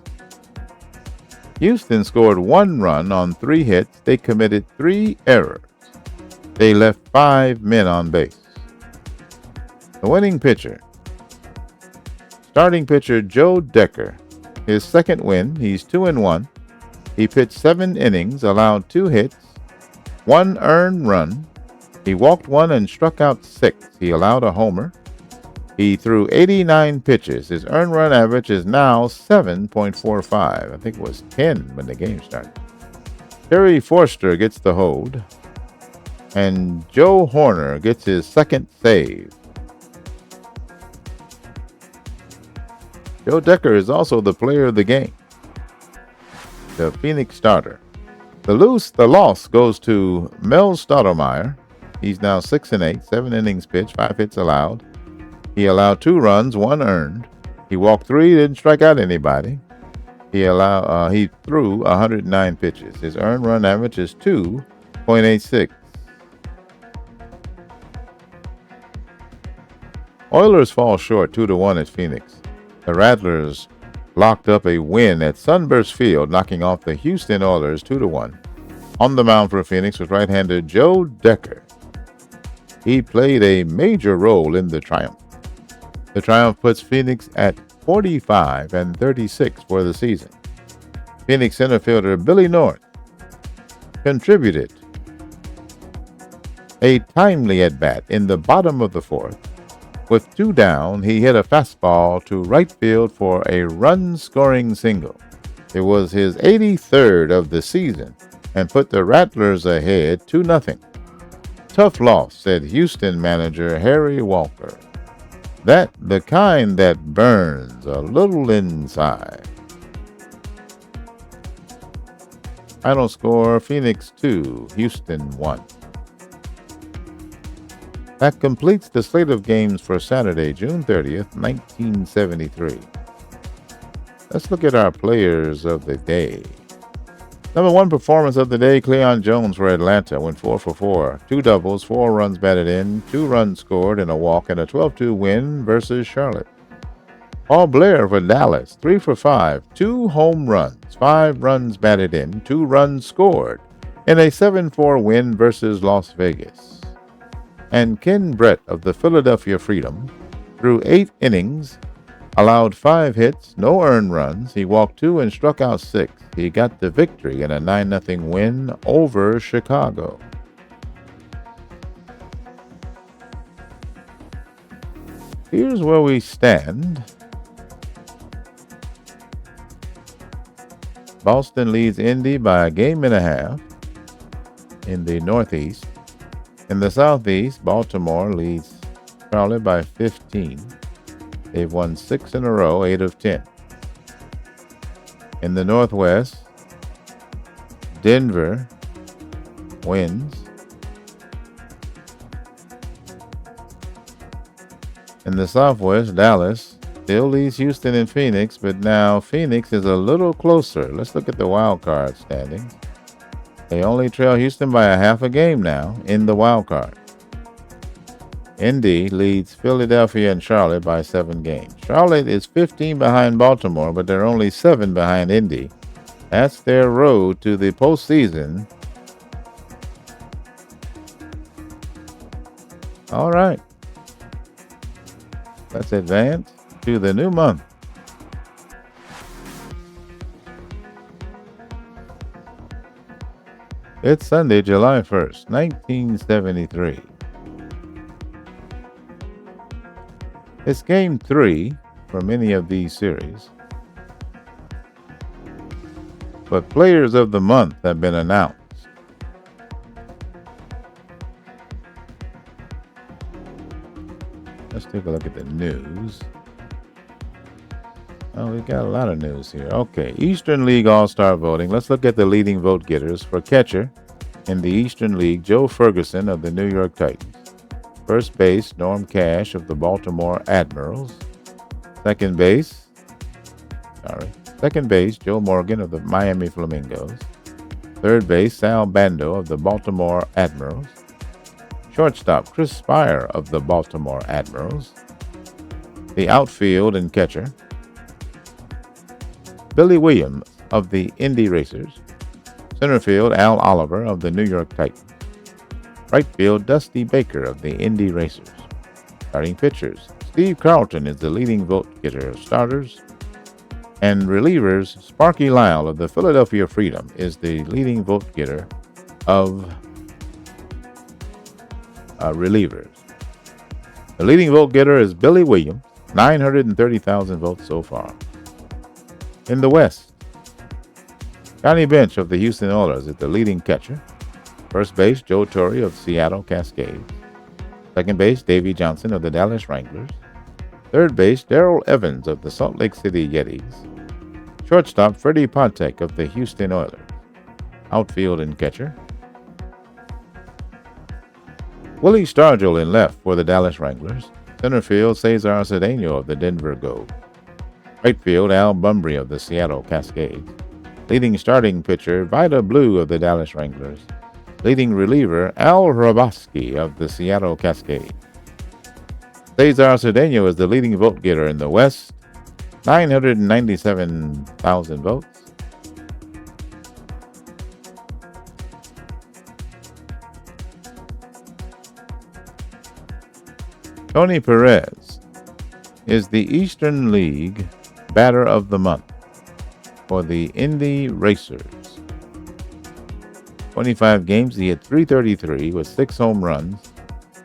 Houston scored 1 run on 3 hits. They committed 3 errors. They left 5 men on base. The winning pitcher, starting pitcher Joe Decker. His second win, he's 2-1. He pitched 7 innings, allowed 2 hits, 1 earned run. He walked 1 and struck out 6. He allowed a homer. He threw 89 pitches. His earned run average is now 7.45. I think it was 10 when the game started. Terry Forster gets the hold, and Joe Horner gets his second save. Joe Decker is also the player of the game, the Phoenix starter. The loss goes to Mel Stottlemyre. He's now 6-8, 7 innings pitched, 5 hits allowed. He allowed 2 runs, 1 earned. He walked 3, didn't strike out anybody. He threw 109 pitches. His earned run average is 2.86. Oilers fall short 2-1 at Phoenix. The Rattlers locked up a win at Sunburst Field, knocking off the Houston Oilers 2-1. On the mound for Phoenix was right-hander Joe Decker. He played a major role in the triumph. The triumph puts Phoenix at 45-36 for the season. Phoenix center fielder Billy North contributed a timely at-bat in the bottom of the 4th. With 2 down, he hit a fastball to right field for a run-scoring single. It was his 83rd of the season and put the Rattlers ahead 2-0. Tough loss, said Houston manager Harry Walker. That the kind that burns a little inside. Final score, Phoenix 2, Houston 1. That completes the slate of games for Saturday, June 30th, 1973. Let's look at our players of the day. Number 1 performance of the day, Cleon Jones for Atlanta, went 4 for 4. 2 doubles, 4 runs batted in, 2 runs scored, and a walk, and a 12-2 win versus Charlotte. Paul Blair for Dallas, 3 for 5, 2 home runs, 5 runs batted in, 2 runs scored, and a 7-4 win versus Las Vegas. And Ken Brett of the Philadelphia Freedom threw 8 innings, allowed 5 hits, no earned runs. He walked 2 and struck out 6. He got the victory in a 9-0 win over Chicago. Here's where we stand. Boston leads Indy by a 1.5 in the Northeast. In the Southeast, Baltimore leads Charlotte by 15. They've won 6 in a row, 8 of 10. In the Northwest, Denver wins. In the Southwest, Dallas still leads Houston and Phoenix, but now Phoenix is a little closer. Let's look at the wild card standings. They only trail Houston by a half a game now in the wild card. Indy leads Philadelphia and Charlotte by 7 games. Charlotte is 15 behind Baltimore, but they're only 7 behind Indy. That's their road to the postseason. All right. Let's advance to the new month. It's Sunday, July 1st, 1973. It's game 3 for many of these series. But players of the month have been announced. Let's take a look at the news. Oh, we've got a lot of news here. Okay, Eastern League All-Star voting. Let's look at the leading vote getters. For catcher in the Eastern League, Joe Ferguson of the New York Titans. First base, Norm Cash of the Baltimore Admirals. Second base, Joe Morgan of the Miami Flamingos. Third base, Sal Bando of the Baltimore Admirals. Shortstop, Chris Spire of the Baltimore Admirals. The outfield and catcher, Billy Williams of the Indy Racers. Center field, Al Oliver of the New York Titans. Right field, Dusty Baker of the Indy Racers. Starting pitchers, Steve Carlton is the leading vote getter of starters. And relievers, Sparky Lyle of the Philadelphia Freedom is the leading vote getter of relievers. The leading vote getter is Billy Williams, 930,000 votes so far. In the West, Johnny Bench of the Houston Oilers is the leading catcher. First base, Joe Torre of Seattle Cascades. Second base, Davey Johnson of the Dallas Wranglers. Third base, Darrell Evans of the Salt Lake City Yetis. Shortstop, Freddie Patek of the Houston Oilers. Outfield and catcher, Willie Stargell in left for the Dallas Wranglers. Center field, Cesar Cedeno of the Denver Gold. Right field, Al Bumbry of the Seattle Cascades. Leading starting pitcher, Vida Blue of the Dallas Wranglers. Leading reliever, Al Hrabosky of the Seattle Cascades. Cesar Cedeno is the leading vote getter in the West, 997,000 votes. Tony Perez is the Eastern League Batter of the Month for the Indy Racers. 25 games, he hit .333 with 6 home runs,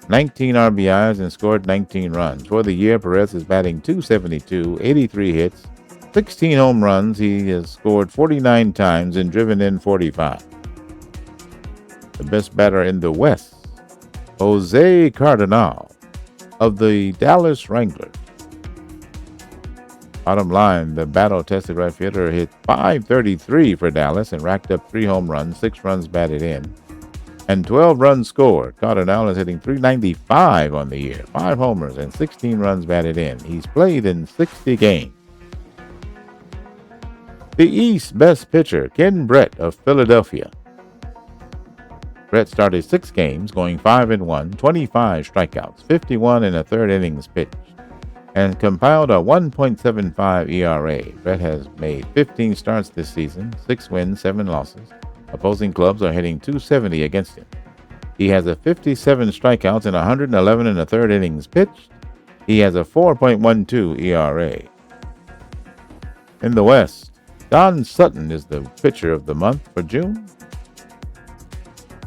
19 RBIs, and scored 19 runs. For the year, Perez is batting .272, 83 hits, 16 home runs. He has scored 49 times and driven in 45. The best batter in the West, Jose Cardinal of the Dallas Wranglers. Bottom line, the battle-tested right fielder hit .533 for Dallas and racked up 3 home runs, 6 runs batted in, and 12 runs scored. Cardinal is hitting .395 on the year, 5 homers and 16 runs batted in. He's played in 60 games. The East's best pitcher, Ken Brett of Philadelphia. Brett started 6 games, going 5-1, 25 strikeouts, 51 in the third innings pitched, and compiled a 1.75 ERA. Brett has made 15 starts this season, 6 wins, 7 losses. Opposing clubs are hitting .270 against him. He has a 57 strikeouts and 111 in the third innings pitched. He has a 4.12 ERA. In the West, Don Sutton is the pitcher of the month for June.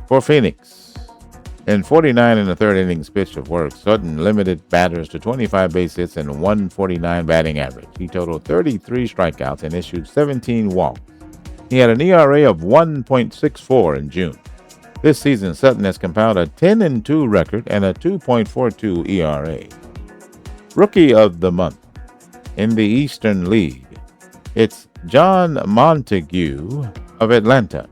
For Phoenix, in 49 in the third innings pitched of work, Sutton limited batters to 25 base hits and 149 batting average. He totaled 33 strikeouts and issued 17 walks. He had an ERA of 1.64 in June. This season, Sutton has compiled a 10-2 record and a 2.42 ERA. Rookie of the month in the Eastern League, it's John Montague of Atlanta.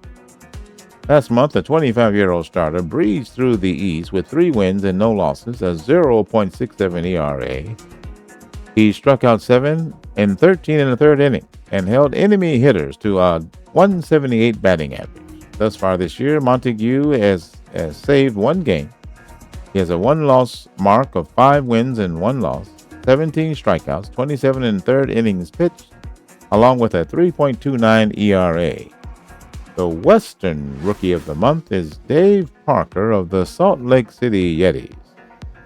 Last month, the 25-year-old starter breezed through the East with 3 wins and no losses, a 0.67 ERA. He struck out 7 and 13 in the third inning and held enemy hitters to a 178 batting average. Thus far this year, Montague has saved 1 game. He has a 1-loss mark of 5 wins and 1 loss, 17 strikeouts, 27 in third innings pitched, along with a 3.29 ERA. The Western Rookie of the Month is Dave Parker of the Salt Lake City Yetis.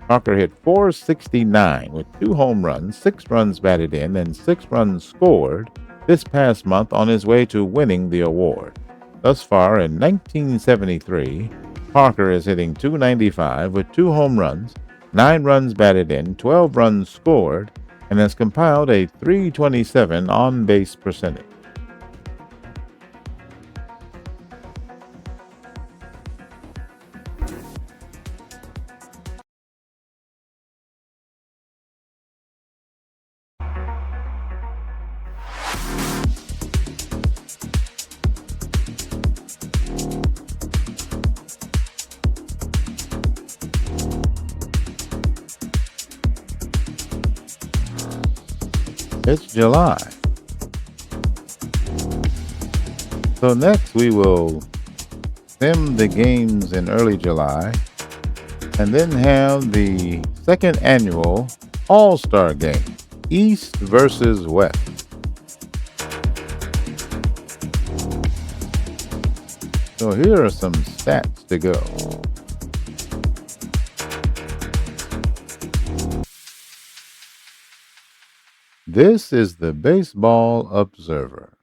Parker hit .469 with 2 home runs, 6 runs batted in, and 6 runs scored this past month on his way to winning the award. Thus far in 1973, Parker is hitting .295 with 2 home runs, 9 runs batted in, 12 runs scored, and has compiled a .327 on-base percentage. It's July. So next we will sim the games in early July and then have the second annual All-Star Game, East versus West. So here are some stats to go. This is the Baseball Observer.